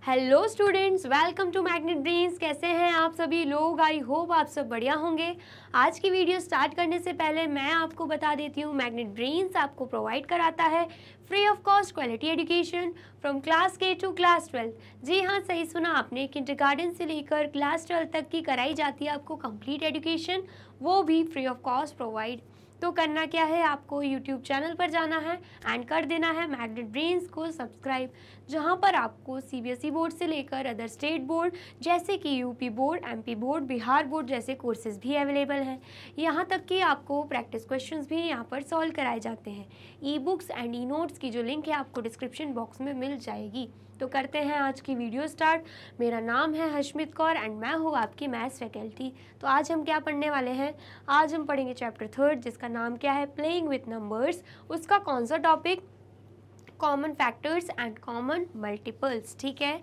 Hello students, welcome to Magnet Brains. कैसे हैं आप सभी लोग? आई होप आप सब बढ़िया होंगे। आज की वीडियो स्टार्ट करने से पहले मैं आपको बता देती हूँ, मैग्नेट ब्रेन्स आपको प्रोवाइड कराता है free of cost quality education from class के टू क्लास 12। जी हाँ, सही सुना आपने। किंडरगार्टन से लेकर क्लास 12 तक की कराई जाती है आपको कंप्लीट एजुकेशन, वो भी फ्री ऑफ कॉस्ट प्रोवाइड। तो करना क्या है, आपको यूट्यूब चैनल पर जाना है एंड कर देना है मैग्नेट ब्रेन्स को सब्सक्राइब, जहां पर आपको सीबीएसई बोर्ड से लेकर अदर स्टेट बोर्ड जैसे कि UP board, MP board, Bihar board जैसे कोर्सेज भी अवेलेबल हैं। यहां तक कि आपको प्रैक्टिस क्वेश्चंस भी यहां पर सॉल्व कराए जाते हैं। E books and e notes की जो लिंक है आपको डिस्क्रिप्शन बॉक्स में मिल जाएगी। तो करते हैं आज की वीडियो स्टार्ट। मेरा नाम है हशमित कौर एंड मैं हूँ आपकी मैथ्स फैकल्टी। तो आज हम क्या पढ़ने वाले हैं? आज हम पढ़ेंगे चैप्टर 3 जिसका नाम क्या है, प्लेइंग विथ नंबर्स। उसका कौन सा topic? Common factors and common multiples. ठीक है,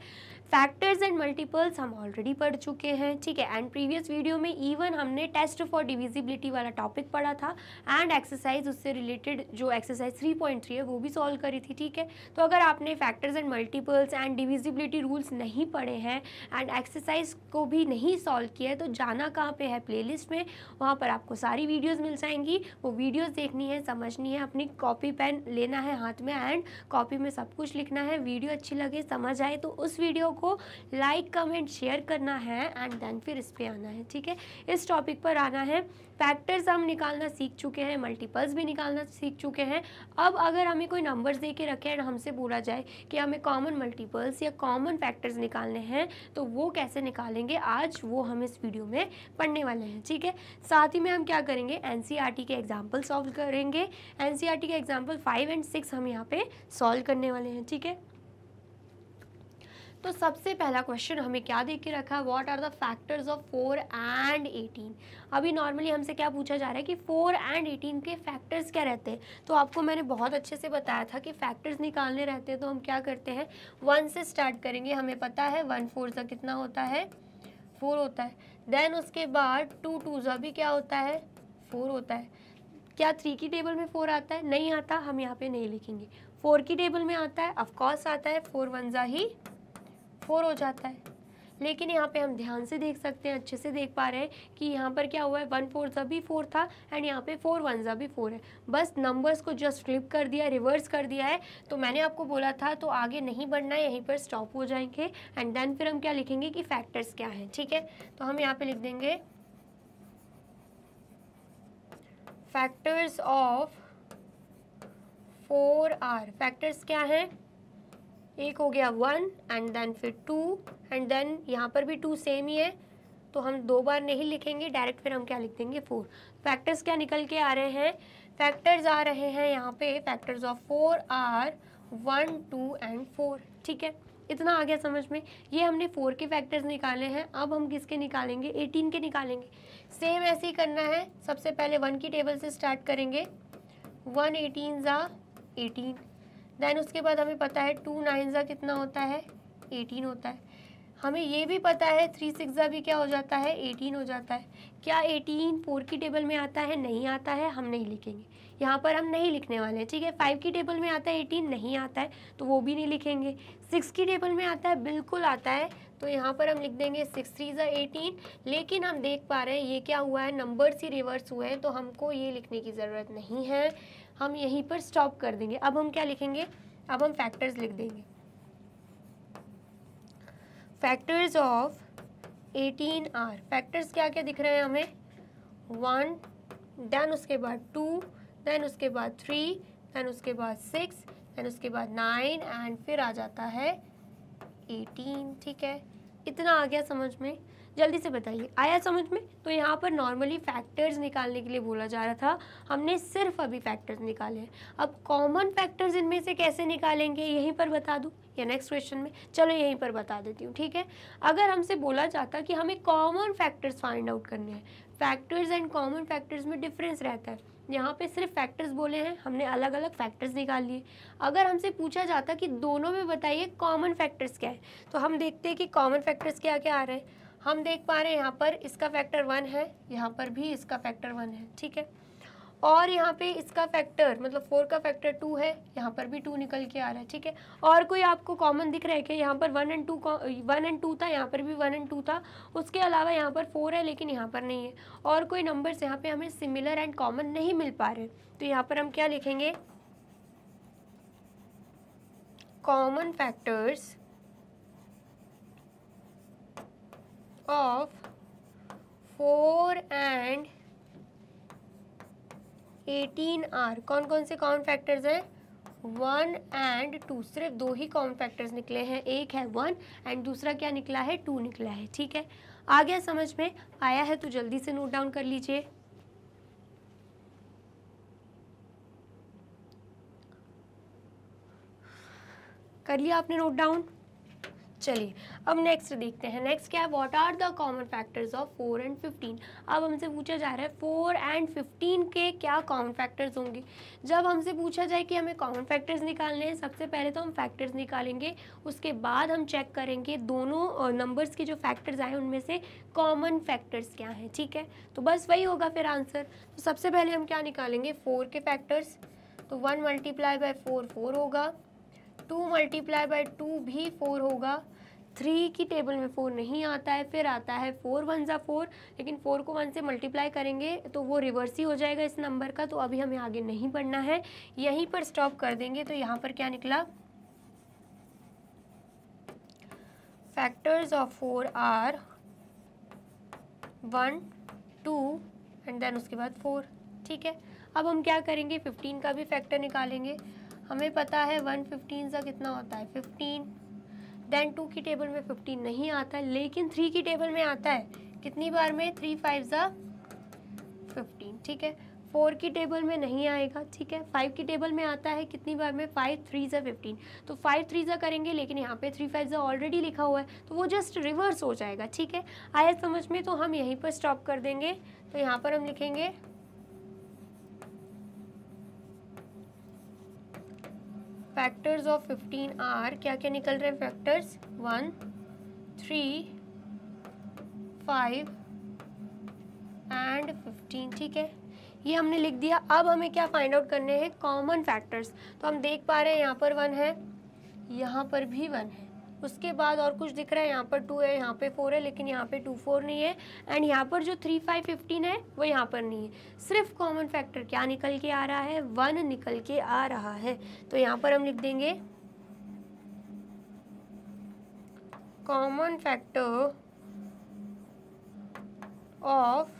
फैक्टर्स एंड मल्टीपल्स हम ऑलरेडी पढ़ चुके हैं। ठीक है, एंड प्रीवियस वीडियो में इवन हमने टेस्ट फॉर डिविजिबिलिटी वाला टॉपिक पढ़ा था एंड एक्सरसाइज उससे रिलेटेड जो एक्सरसाइज 3.3 है वो भी सॉल्व करी थी। ठीक है, तो अगर आपने factors and multiples and divisibility rules नहीं पढ़े हैं एंड एक्सरसाइज को भी नहीं सॉल्व किया है तो जाना कहाँ पे है, प्लेलिस्ट में। वहाँ पर आपको सारी वीडियोज़ मिल जाएंगी। वो वीडियोज़ देखनी है, समझनी है, अपनी कॉपी पेन लेना है हाथ में एंड कॉपी में सब कुछ लिखना है। वीडियो अच्छी लगे, समझ आए तो उस वीडियो को लाइक कमेंट शेयर करना है एंड देन फिर इस पे आना है। ठीक है, इस टॉपिक पर आना है। फैक्टर्स हम निकालना सीख चुके हैं, मल्टीपल्स भी निकालना सीख चुके हैं। अब अगर हमें कोई नंबर्स दे के रखे एंड हमसे बोला जाए कि हमें कॉमन मल्टीपल्स या कॉमन फैक्टर्स निकालने हैं तो वो कैसे निकालेंगे, आज वो हम इस वीडियो में पढ़ने वाले हैं। ठीक है, साथ ही में हम क्या करेंगे, एनसीईआरटी के एग्जाम्पल सॉल्व करेंगे। एनसीईआरटी के एग्जाम्पल 5 एंड 6 हम यहाँ पे सॉल्व करने वाले हैं। ठीक है, तो सबसे पहला क्वेश्चन हमें क्या दे के रखा है, what are the factors of 4 and 18। अभी नॉर्मली हमसे क्या पूछा जा रहा है कि 4 एंड 18 के फैक्टर्स क्या रहते हैं। तो आपको मैंने बहुत अच्छे से बताया था कि फैक्टर्स निकालने रहते हैं तो हम क्या करते हैं, 1 से स्टार्ट करेंगे। हमें पता है 1 4 सा कितना होता है, 4 होता है। देन उसके बाद 2 2 सा भी क्या होता है, 4 होता है। क्या 3 की टेबल में 4 आता है? नहीं आता, हम यहाँ पे नहीं लिखेंगे। 4 की टेबल में आता है, ऑफकोर्स आता है, 4 1 जा ही 4 हो जाता है। लेकिन यहाँ पे हम ध्यान से देख सकते हैं, अच्छे से देख पा रहे हैं कि यहाँ पर क्या हुआ है, 1 4 सा भी 4 था एंड यहाँ पे 4 1 सा भी 4 है। बस नंबर्स को जस्ट फ्लिप कर दिया, रिवर्स कर दिया है। तो मैंने आपको बोला था तो आगे नहीं बढ़ना है, यहीं पर स्टॉप हो जाएंगे एंड देन फिर हम क्या लिखेंगे कि फैक्टर्स क्या हैं। ठीक है, तो हम यहाँ पे लिख देंगे फैक्टर्स ऑफ 4 आर। फैक्टर्स क्या है, एक हो गया 1 एंड देन फिर 2 एंड देन यहाँ पर भी 2 सेम ही है तो हम 2 बार नहीं लिखेंगे, डायरेक्ट फिर हम क्या लिख देंगे 4। फैक्टर्स क्या निकल के आ रहे हैं, फैक्टर्स आ रहे हैं यहाँ पे, फैक्टर्स ऑफ 4 आर 1 2 एंड 4। ठीक है, इतना आ गया समझ में। ये हमने 4 के फैक्टर्स निकाले हैं। अब हम किसके निकालेंगे, 18 के निकालेंगे। सेम ऐसे ही करना है, सबसे पहले 1 की टेबल से स्टार्ट करेंगे। 1 18 जा 18, देन उसके बाद हमें पता है 2 9 जा कितना होता है, 18 होता है। हमें ये भी पता है 3 6 जा भी क्या हो जाता है, 18 हो जाता है। क्या 18 4 की टेबल में आता है? नहीं आता है, हम नहीं लिखेंगे, यहाँ पर हम नहीं लिखने वाले हैं। ठीक है, 5 की टेबल में आता है 18, नहीं आता है तो वो भी नहीं लिखेंगे। 6 की टेबल में आता है, बिल्कुल आता है, तो यहाँ पर हम लिख देंगे 6 3 जा 18। लेकिन हम देख पा रहे हैं ये क्या हुआ है, नंबर्स ही रिवर्स हुए हैं तो हमको ये लिखने की ज़रूरत नहीं है, हम यहीं पर स्टॉप कर देंगे। अब हम क्या लिखेंगे, अब हम फैक्टर्स लिख देंगे। Factors of 18 are. फैक्टर्स क्या क्या दिख रहे हैं हमें, 1 देन उसके बाद 2 देन उसके बाद 3 देन उसके बाद 6 देन उसके बाद 9 एंड फिर आ जाता है 18। ठीक है, इतना आ गया समझ में? जल्दी से बताइए, आया समझ में? तो यहाँ पर नॉर्मली फैक्टर्स निकालने के लिए बोला जा रहा था, हमने सिर्फ अभी फैक्टर्स निकाले हैं। अब कॉमन फैक्टर्स इनमें से कैसे निकालेंगे, यहीं पर बता दूँ या नेक्स्ट क्वेश्चन में? चलो यहीं पर बता देती हूँ। ठीक है, अगर हमसे बोला जाता कि हमें कॉमन फैक्टर्स फाइंड आउट करने हैं, फैक्टर्स एंड कॉमन फैक्टर्स में डिफरेंस रहता है। यहाँ पे सिर्फ फैक्टर्स बोले हैं, हमने अलग अलग फैक्टर्स निकाल लिए। अगर हमसे पूछा जाता कि दोनों में बताइए कॉमन फैक्टर्स क्या है, तो हम देखते हैं कि कॉमन फैक्टर्स क्या क्या आ रहे हैं। हम देख पा रहे हैं यहाँ पर इसका फैक्टर 1 है, यहाँ पर भी इसका फैक्टर 1 है। ठीक है, और यहाँ पे इसका फैक्टर मतलब 4 का फैक्टर 2 है, यहाँ पर भी 2 निकल के आ रहा है, ठीक है। और कोई आपको कॉमन दिख रहा है कि यहाँ पर 1 एंड 2 था, यहाँ पर भी 1 एंड 2 था, उसके अलावा यहाँ पर 4 है लेकिन यहाँ पर नहीं है। और कोई नंबर्स यहाँ पे हमें सिमिलर एंड कॉमन नहीं मिल पा रहे, तो यहाँ पर हम क्या लिखेंगे, common factors of 4 and 18 are. कौन कौन से कॉमन फैक्टर्स हैं, 1 एंड 2, सिर्फ 2 ही कॉमन फैक्टर्स निकले हैं, एक है 1 एंड दूसरा क्या निकला है, 2 निकला है, ठीक है। आ गया समझ में, आया है तो जल्दी से नोट डाउन कर लीजिए। कर लिया आपने नोट डाउन? चलिए अब नेक्स्ट देखते हैं। नेक्स्ट क्या है, what are the common factors of 4 and 15। अब हमसे पूछा जा रहा है 4 एंड 15 के क्या कॉमन फैक्टर्स होंगे। जब हमसे पूछा जाए कि हमें कॉमन फैक्टर्स निकालने हैं, सबसे पहले तो हम फैक्टर्स निकालेंगे, उसके बाद हम चेक करेंगे दोनों नंबर्स के जो फैक्टर्स आए उनमें से कॉमन फैक्टर्स क्या हैं, ठीक है। तो बस वही होगा फिर आंसर। तो सबसे पहले हम क्या निकालेंगे, 4 के फैक्टर्स, तो 1 मल्टीप्लाई बाय 4 4 होगा, 2 मल्टीप्लाई बाय 2 भी 4 होगा, 3 की टेबल में 4 नहीं आता है, फिर आता है 4 1 ज़ा 4, लेकिन 4 को 1 से मल्टीप्लाई करेंगे तो वो रिवर्स ही हो जाएगा इस नंबर का, तो अभी हमें आगे नहीं बढ़ना है, यहीं पर स्टॉप कर देंगे। तो यहाँ पर क्या निकला, factors of 4 are 1 2 and then उसके बाद 4, ठीक है। अब हम क्या करेंगे, 15 का भी फैक्टर निकालेंगे। हमें पता है 1 15 सा कितना होता है 15, देन 2 की टेबल में 15 नहीं आता है, लेकिन 3 की टेबल में आता है, कितनी बार में, 3 5 ज़ा 15, ठीक है। 4 की टेबल में नहीं आएगा, ठीक है। 5 की टेबल में आता है, कितनी बार में, 5 3 ज़ा 15, तो 5 3 ज़ा करेंगे, लेकिन यहाँ पे 3 5 ज़ा ऑलरेडी लिखा हुआ है, तो वो जस्ट रिवर्स हो जाएगा, ठीक है। आया समझ में, तो हम यहीं पर स्टॉप कर देंगे। तो यहाँ पर हम लिखेंगे फैक्टर्स ऑफ 15 आर, क्या क्या निकल रहे हैं फैक्टर्स, 1 3 5 एंड 15, ठीक है। ये हमने लिख दिया। अब हमें क्या फाइंड आउट करने हैं, कॉमन फैक्टर्स। तो हम देख पा रहे हैं यहाँ पर 1 है, यहाँ पर भी 1 है, उसके बाद और कुछ दिख रहा है, यहाँ पर 2 है, यहाँ पे 4 है, लेकिन यहाँ पे 2 4 नहीं है, एंड यहाँ पर जो 3 5 15 है वो यहाँ पर नहीं है। सिर्फ कॉमन फैक्टर क्या निकल के आ रहा है, 1 निकल के आ रहा है। तो यहाँ पर हम लिख देंगे common factor of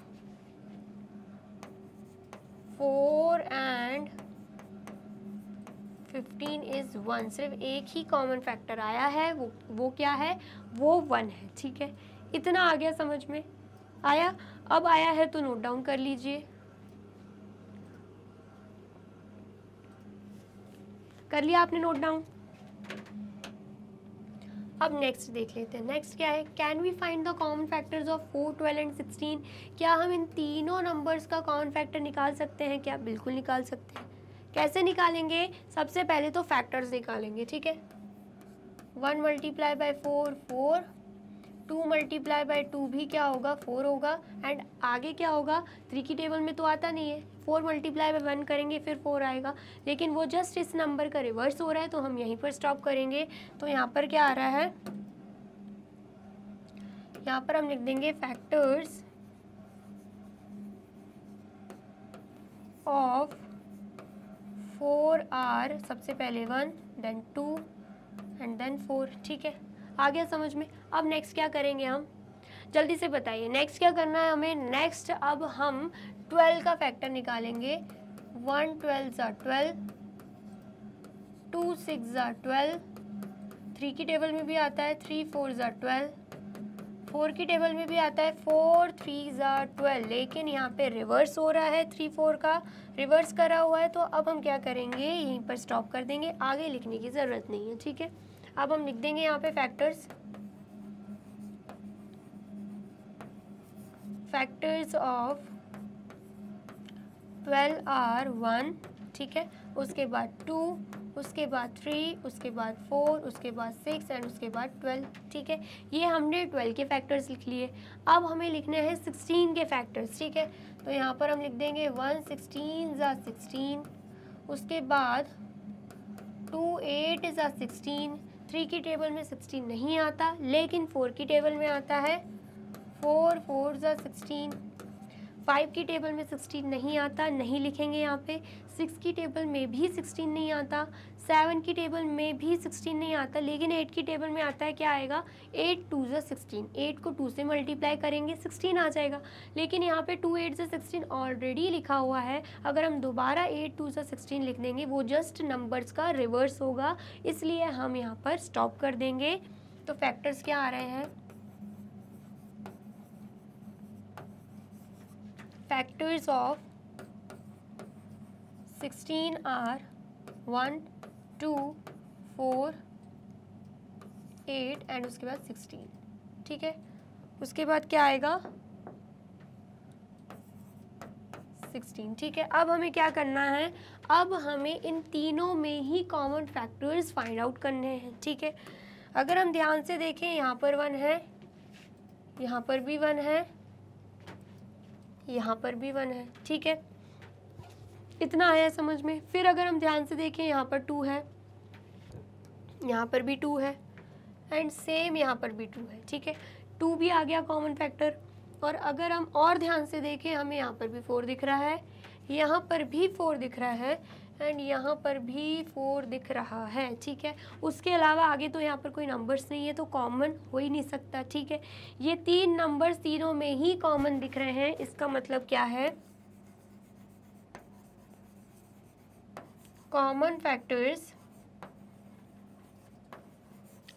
4 and 15 is 1। सिर्फ एक ही कॉमन फैक्टर आया है, वो क्या है, वो 1 है, ठीक है। इतना आ गया समझ में, आया? अब आया है तो नोट डाउन कर लीजिए। कर लिया आपने नोट डाउन? अब नेक्स्ट देख लेते हैं। नेक्स्ट क्या है, can we find the common factors of 4 12 and 16। क्या हम इन तीनों नंबर्स का कॉमन फैक्टर निकाल सकते हैं क्या? बिल्कुल निकाल सकते हैं। कैसे निकालेंगे? सबसे पहले तो फैक्टर्स निकालेंगे, ठीक है। 1 मल्टीप्लाई बाय 4 4, 2 मल्टीप्लाई बाय 2 भी क्या होगा, 4 होगा, एंड आगे क्या होगा, 3 की टेबल में तो आता नहीं है, 4 मल्टीप्लाई बाय 1 करेंगे फिर 4 आएगा, लेकिन वो जस्ट इस नंबर का रिवर्स हो रहा है, तो हम यहीं पर स्टॉप करेंगे। तो यहाँ पर क्या आ रहा है, यहाँ पर हम लिख देंगे फैक्टर्स ऑफ 4 आर, सबसे पहले 1 देन 2 एंड देन 4, ठीक है। आ गया समझ में? अब नेक्स्ट क्या करेंगे हम, जल्दी से बताइए। नेक्स्ट क्या करना है हमें? नेक्स्ट अब हम 12 का फैक्टर निकालेंगे। 1 12 ज़ा 12, 2 6 ज़ा 12, 3 की टेबल में भी आता है 3 4 ज़ा 12, 4 की टेबल में भी आता है 4 3 ज़ा 12, लेकिन यहाँ पे रिवर्स हो रहा है, 3 4 का रिवर्स करा हुआ है। तो अब हम क्या करेंगे, यहीं पर स्टॉप कर देंगे, आगे लिखने की ज़रूरत नहीं है, ठीक है। अब हम लिख देंगे यहाँ पे फैक्टर्स ऑफ 12 आर 1, ठीक है, उसके बाद 2, उसके बाद 3, उसके बाद 4, उसके बाद 6 एंड उसके बाद 12। ठीक है, ये हमने 12 के फैक्टर्स लिख लिए। अब हमें लिखने हैं 16 के फैक्टर्स। ठीक है, तो यहाँ पर हम लिख देंगे 1 16 ज़ा 16, उसके बाद 2 8 ज़ा 16। 3 की टेबल में 16 नहीं आता, लेकिन 4 की टेबल में आता है। 4 4 ज़ा 16। 5 की टेबल में 16 नहीं आता, नहीं लिखेंगे यहाँ पे। 6 की टेबल में भी 16 नहीं आता, 7 की टेबल में भी 16 नहीं आता, लेकिन 8 की टेबल में आता है। क्या आएगा? 8 2 ज़ा 16। 8 को 2 से मल्टीप्लाई करेंगे 16 आ जाएगा, लेकिन यहाँ पे 2 8 ज़ा 16 ऑलरेडी लिखा हुआ है। अगर हम दोबारा 8 2 ज़ा 16 लिख देंगे वो जस्ट नंबर्स का रिवर्स होगा, इसलिए हम यहाँ पर स्टॉप कर देंगे। तो फैक्टर्स क्या आ रहे हैं? Factors of 16 are 1 2 4 8 एंड उसके बाद 16। ठीक है, उसके बाद क्या आएगा? 16। ठीक है, अब हमें क्या करना है? अब हमें इन तीनों में ही कॉमन फैक्टर्स फाइंड आउट करने हैं। ठीक है, अगर हम ध्यान से देखें, यहाँ पर 1 है, यहाँ पर भी 1 है, यहाँ पर भी 1 है। ठीक है, इतना आया समझ में। फिर अगर हम ध्यान से देखें, यहाँ पर 2 है, यहाँ पर भी 2 है एंड सेम यहाँ पर भी 2 है। ठीक है, 2 भी आ गया कॉमन फैक्टर। और अगर हम और ध्यान से देखें, हमें यहाँ पर भी 4 दिख रहा है, यहाँ पर भी 4 दिख रहा है एंड यहाँ पर भी 4 दिख रहा है। ठीक है, उसके अलावा आगे तो यहाँ पर कोई नंबर्स नहीं है, तो कॉमन हो ही नहीं सकता। ठीक है, ये 3 नंबर्स तीनों में ही कॉमन दिख रहे हैं, इसका मतलब क्या है? Common factors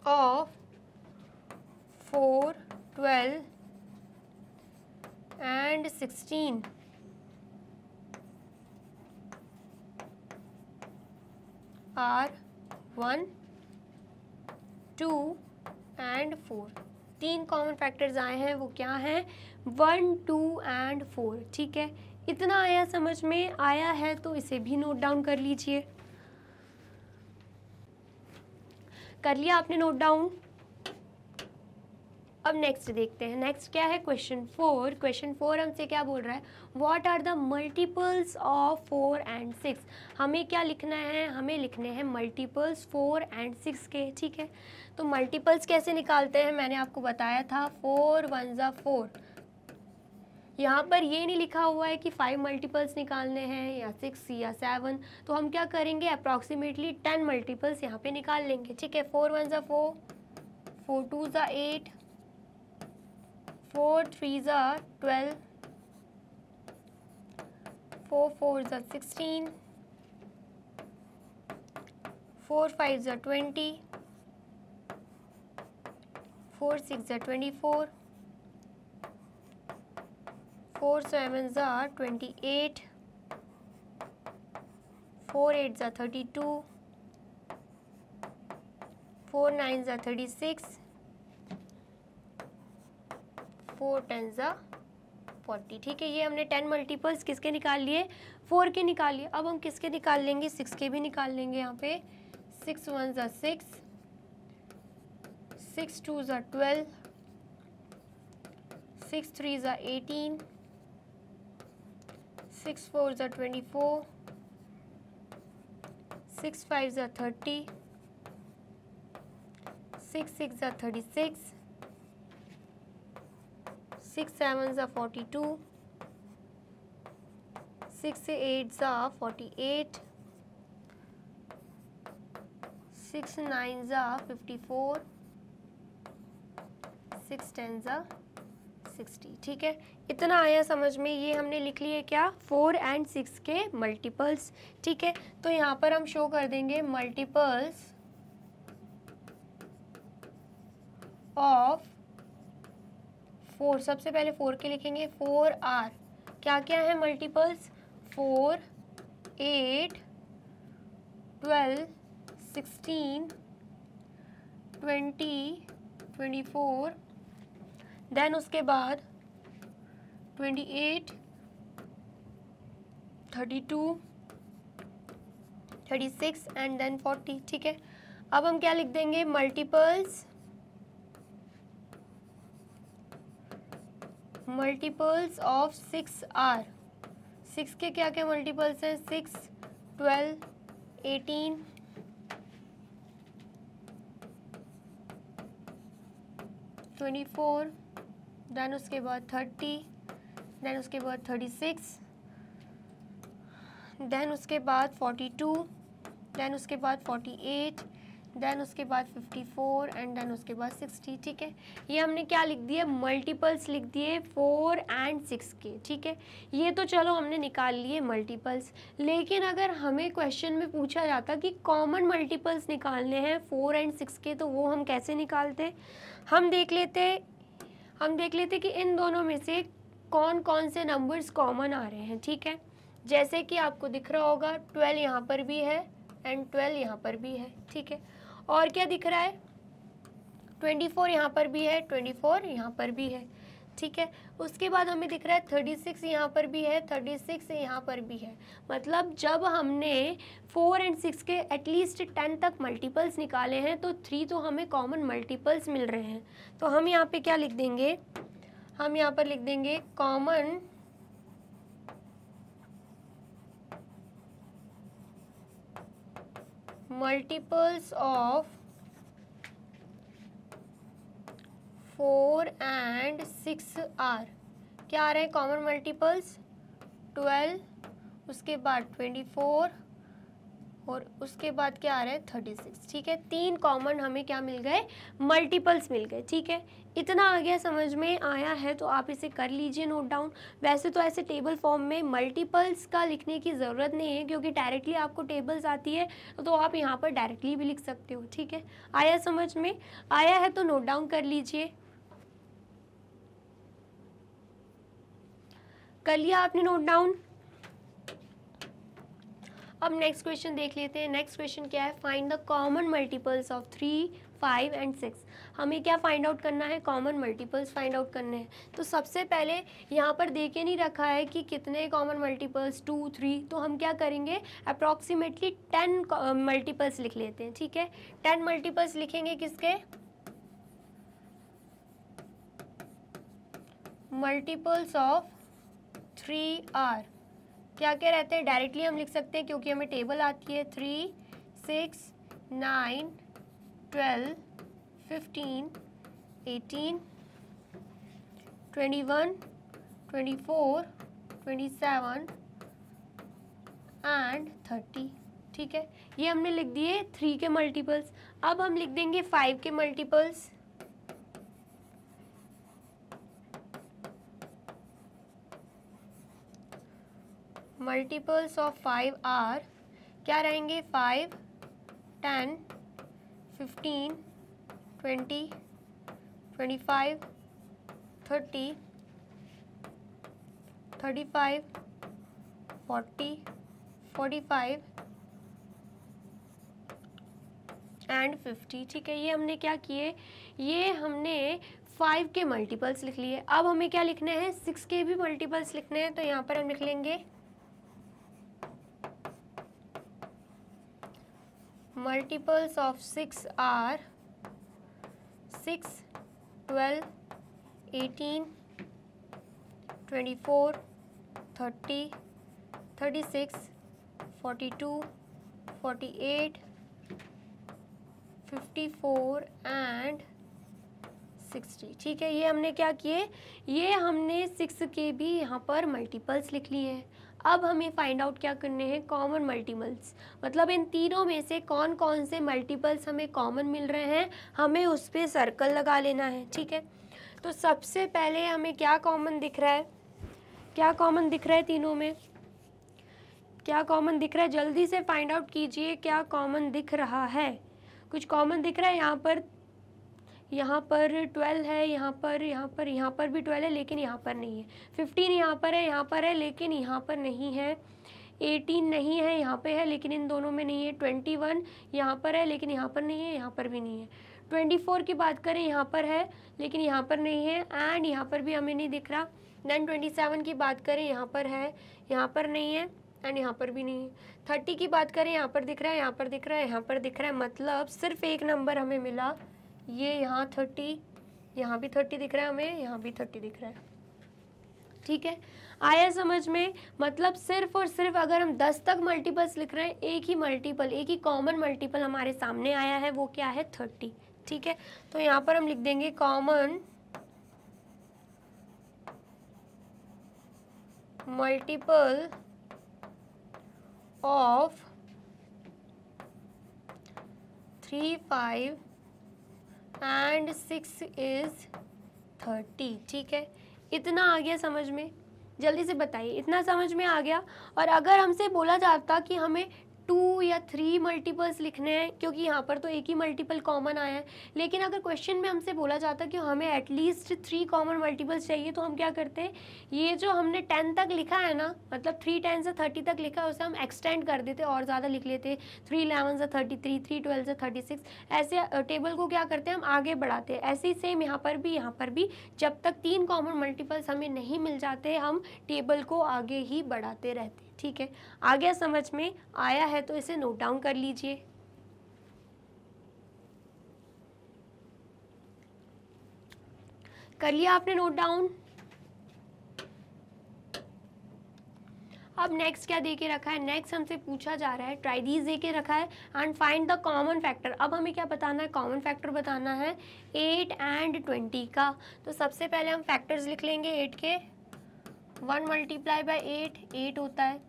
of 4 12 and 16 are 1 2 and 4। 3 common factors आए हैं, वो क्या हैं? 1 2 एंड 4। ठीक है, इतना आया समझ में? आया है तो इसे भी नोट डाउन कर लीजिए। कर लिया आपने नोट डाउन? अब नेक्स्ट देखते हैं। नेक्स्ट क्या है? क्वेश्चन 4। क्वेश्चन 4 हमसे क्या बोल रहा है? What are the multiples of 4 and 6। हमें क्या लिखना है? हमें लिखने हैं मल्टीपल्स 4 एंड 6 के। ठीक है, तो मल्टीपल्स कैसे निकालते हैं मैंने आपको बताया था। 4 1 ज़ा 4। यहाँ पर ये नहीं लिखा हुआ है कि 5 मल्टीपल्स निकालने हैं या 6 या 7, तो हम क्या करेंगे? अप्रॉक्सीमेटली 10 मल्टीपल्स यहाँ पे निकाल लेंगे। ठीक है, 4 1 ज़ा 4, 4 2 ज़ा 8, 4 3 ज़ा 12, 4 4 ज़ा 16, 4 5 ज़ा 20, 4 6 ज़ा 24, 4 7 ज़ा 28, 4 8 ज़ा 32, 4 9 ज़ा 36, 4 10 ज़ा 40। ठीक है, ये हमने 10 मल्टीपल्स किसके निकाल लिए? 4 के निकाल लिए। अब हम किसके निकाल लेंगे? 6 के भी निकाल लेंगे। यहाँ पे 6 1 ज़ा 6, 6 2 ज़ा 12, 6 3 ज़ा 18, 6 4 ज़ा 24, 6 5 ज़ा 30, 6 6 ज़ा 36, 6 7 ज़ा 42, 6 8 ज़ा 48, 6 9 ज़ा 54, 6 10 ज़ा 60। ठीक है, इतना आया समझ में? ये हमने लिख लिए क्या? 4 एंड 6 के मल्टीपल्स। ठीक है, तो यहाँ पर हम शो कर देंगे मल्टीपल्स ऑफ 4। सबसे पहले 4 के लिखेंगे। 4 आर क्या क्या है मल्टीपल्स? 4 8 12 16 20 24, देन उसके बाद 28 32 36 एंड देन 40, ठीक है। अब हम क्या लिख देंगे, मल्टीपल्स ऑफ 6 आर। 6 के क्या क्या मल्टीपल्स हैं, 6, 12, 18, 24, देन उसके बाद 30, देन उसके बाद 36, देन उसके बाद 42, देन उसके बाद 48, देन उसके बाद 54 एंड देन उसके बाद 60, ठीक है। ये हमने क्या लिख दिए, मल्टीपल्स लिख दिए 4 एंड 6 के, ठीक है। ये तो चलो हमने निकाल लिए मल्टीपल्स, लेकिन अगर हमें क्वेश्चन में पूछा जाता कि कॉमन मल्टीपल्स निकालने हैं 4 एंड 6 के, तो वो हम कैसे निकालते। हम देख लेते कि इन दोनों में से कौन कौन से नंबर्स कॉमन आ रहे हैं, ठीक है। जैसे कि आपको दिख रहा होगा 12 यहाँ पर भी है एंड 12 यहाँ पर भी है, ठीक है। और क्या दिख रहा है, 24 यहाँ पर भी है, 24 यहाँ पर भी है, ठीक है। उसके बाद हमें दिख रहा है 36 यहाँ पर भी है, 36 यहाँ पर भी है। मतलब जब हमने 4 एंड 6 के एटलीस्ट 10 तक मल्टीपल्स निकाले हैं तो 3 तो हमें कॉमन मल्टीपल्स मिल रहे हैं। तो हम यहाँ पे क्या लिख देंगे, हम यहाँ पर लिख देंगे common multiples of 4 and 6 are. क्या आ रहे हैं कॉमन मल्टीपल्स, 12, उसके बाद 24 और उसके बाद क्या आ रहा है 36, ठीक है। 3 कॉमन हमें क्या मिल गए, मल्टीपल्स मिल गए, ठीक है। इतना आ गया, समझ में आया है तो आप इसे कर लीजिए नोट डाउन। वैसे तो ऐसे टेबल फॉर्म में मल्टीपल्स का लिखने की ज़रूरत नहीं है, क्योंकि डायरेक्टली आपको टेबल्स आती है तो आप यहाँ पर डायरेक्टली भी लिख सकते हो, ठीक है। आया समझ में, आया है तो नोट डाउन कर लीजिए। कर लिया आपने नोट डाउन। अब नेक्स्ट क्वेश्चन देख लेते हैं। नेक्स्ट क्वेश्चन क्या है, find the common multiples of 3, 5 and 6। हमें क्या फाइंड आउट करना है, कॉमन मल्टीपल्स फाइंड आउट करने हैं। तो सबसे पहले यहाँ पर दे के नहीं रखा है कि कितने कॉमन मल्टीपल्स, 2, 3, तो हम क्या करेंगे, अप्रॉक्सीमेटली 10 मल्टीपल्स लिख लेते हैं, ठीक है। 10 मल्टीपल्स लिखेंगे किसके, मल्टीपल्स ऑफ 3 आर। क्या क्या रहते हैं, डायरेक्टली हम लिख सकते हैं क्योंकि हमें टेबल आती है, 3, 6, 9, 12, 15, 18, 21, 24, 27 एंड 30, ठीक है। ये हमने लिख दिए 3 के मल्टीपल्स। अब हम लिख देंगे 5 के मल्टीपल्स। मल्टीपल्स ऑफ 5 आर क्या रहेंगे, 5, 10, 15, 20, 25, 30, 35, 40, 45 एंड 50, ठीक है। ये हमने क्या किए, ये हमने 5 के मल्टीपल्स लिख लिए। अब हमें क्या लिखने हैं, 6 के भी मल्टीपल्स लिखने हैं। तो यहाँ पर हम लिख लेंगे मल्टीपल्स ऑफ 6 आर 6, 12, 18, 24, 30, 36, 42, 48, 54 एंड 60, ठीक है। ये हमने क्या किए, ये हमने 6 के भी यहाँ पर मल्टीपल्स लिख लिए हैं। अब हमें फाइंड आउट क्या करने हैं, कॉमन मल्टीपल्स। मतलब इन तीनों में से कौन कौन से मल्टीपल्स हमें कॉमन मिल रहे हैं, हमें उस पर सर्कल लगा लेना है, ठीक है। तो सबसे पहले हमें क्या कॉमन दिख रहा है, क्या कॉमन दिख रहा है तीनों में, क्या कॉमन दिख रहा है, जल्दी से फाइंड आउट कीजिए क्या कॉमन दिख रहा है। कुछ कॉमन दिख रहा है, यहाँ पर 12 है, यहाँ पर भी 12 है लेकिन यहाँ पर नहीं है। 15 यहाँ पर है लेकिन यहाँ पर नहीं है। 18 नहीं है, यहाँ पे है लेकिन इन दोनों में नहीं है। 21 यहाँ पर है लेकिन यहाँ पर नहीं है, यहाँ पर भी नहीं है। 24 की बात करें, यहाँ पर है लेकिन यहाँ पर नहीं है एंड यहाँ पर भी हमें नहीं दिख रहा। देन 27 की बात करें, यहाँ पर है, यहाँ पर नहीं है एंड यहाँ पर भी नहीं है। 30 की बात करें, यहाँ पर दिख रहा है, यहाँ पर दिख रहा है, यहाँ पर दिख रहा है, मतलब सिर्फ एक नंबर हमें मिला, ये यहाँ 30, यहाँ भी 30 दिख रहा है हमें, यहाँ भी 30 दिख रहा है। ठीक है, आया समझ में? मतलब सिर्फ और सिर्फ अगर हम 10 तक मल्टीपल्स लिख रहे हैं, एक ही मल्टीपल, एक ही कॉमन मल्टीपल हमारे सामने आया है, वो क्या है? 30। ठीक है, तो यहाँ पर हम लिख देंगे common multiple of 3, 5 and 6 is 30। ठीक है, इतना आ गया समझ में? जल्दी से बताइए, इतना समझ में आ गया? और अगर हमसे बोला जाता कि हमें 2 या 3 मल्टीपल्स लिखने हैं, क्योंकि यहाँ पर तो एक ही मल्टीपल कॉमन आया है, लेकिन अगर क्वेश्चन में हमसे बोला जाता कि हमें एटलीस्ट 3 कॉमन मल्टीपल्स चाहिए, तो हम क्या करते हैं, ये जो हमने 10 तक लिखा है ना, मतलब 3 10 से 30 तक लिखा है, उसे हम एक्सटेंड कर देते, और ज़्यादा लिख लेते, 3 11 से 33, 3 12 से 36, ऐसे टेबल को क्या करते हैं हम आगे बढ़ाते हैं। ऐसे ही सेम यहाँ पर भी जब तक 3 कॉमन मल्टीपल्स हमें नहीं मिल जाते, हम टेबल को आगे ही बढ़ाते रहते। ठीक है, आ गया समझ में? आया है तो इसे नोट डाउन कर लीजिए। कर लिया आपने नोट डाउन? अब नेक्स्ट क्या दे के रखा है? नेक्स्ट हमसे पूछा जा रहा है, ट्राई दीज दे के रखा है and find the common factor. अब हमें क्या बताना है? कॉमन फैक्टर बताना है 8 एंड 20 का। तो सबसे पहले हम फैक्टर्स लिख लेंगे 8 के। 1 मल्टीप्लाई बाय 8 होता है,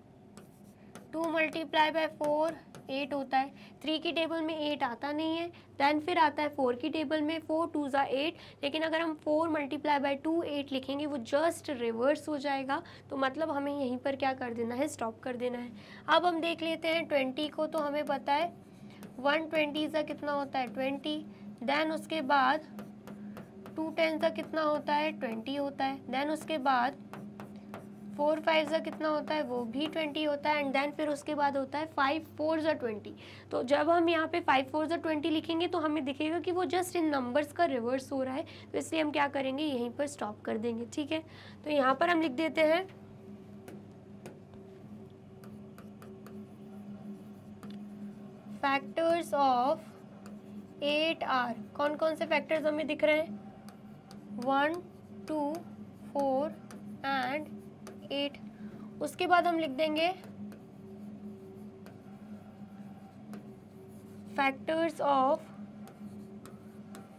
2 मल्टीप्लाई बाय 4 8 होता है। 3 की टेबल में 8 आता नहीं है, देन फिर आता है 4 की टेबल में, 4 2 ज़ा 8, लेकिन अगर हम 4 मल्टीप्लाई बाय 2 8 लिखेंगे, वो जस्ट रिवर्स हो जाएगा, तो मतलब हमें यहीं पर क्या कर देना है? स्टॉप कर देना है। अब हम देख लेते हैं 20 को, तो हमें पता है 120 ज़ा कितना होता है? 20, देन उसके बाद 2 10 ज़ा कितना होता है? 20 होता है, देन उसके बाद 4 5 ज़ा कितना होता है? वो भी 20 होता है, एंड देन फिर उसके बाद होता है 5 4 ज़ा 20। तो जब हम यहाँ पे 5 4 ज़ा 20 लिखेंगे, तो हमें दिखेगा कि वो जस्ट इन नंबर्स का रिवर्स हो रहा है, तो इसलिए हम क्या करेंगे? यहीं पर स्टॉप कर देंगे। ठीक है, तो यहाँ पर हम लिख देते हैं फैक्टर्स ऑफ 8 आर। कौन कौन से फैक्टर्स हमें दिख रहे हैं? 1 2 4 एंड 8। उसके बाद हम लिख देंगे फैक्टर्स ऑफ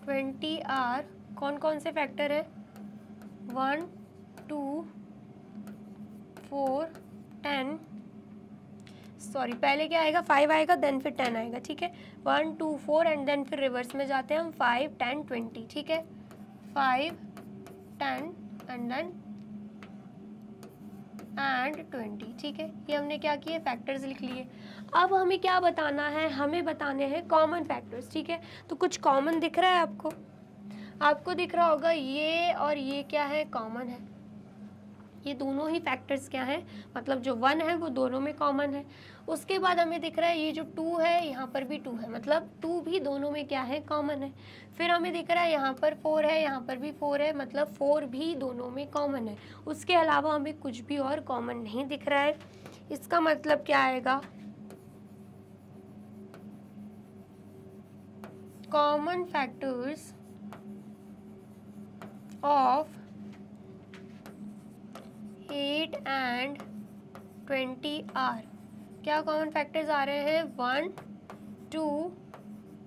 20 आर। कौन कौन से फैक्टर है? 1 2 4 10, सॉरी पहले क्या आएगा? 5 आएगा, देन फिर 10 आएगा। ठीक है, 1 2 4 एंड देन फिर रिवर्स में जाते हैं हम, 5 10 20। ठीक है, 5 10 एंड देन एंड 20। ठीक है, ये हमने क्या किए? फैक्टर्स लिख लिए। अब हमें क्या बताना है? हमें बताने हैं कॉमन फैक्टर्स। ठीक है, तो कुछ कॉमन दिख रहा है आपको? आपको दिख रहा होगा ये और ये क्या है? कॉमन है। ये दोनों ही फैक्टर्स क्या हैं? मतलब जो 1 है वो दोनों में कॉमन है। उसके बाद हमें दिख रहा है ये जो 2 है, यहाँ पर भी 2 है, मतलब 2 भी दोनों में क्या है? कॉमन है। फिर हमें दिख रहा है यहाँ पर 4 है, यहाँ पर भी 4 है, मतलब 4 भी दोनों में कॉमन है। उसके अलावा हमें कुछ भी और कॉमन नहीं दिख रहा है। इसका मतलब क्या आएगा? Common factors of 8 and 20 are. क्या कॉमन फैक्टर्स आ रहे हैं? 1 2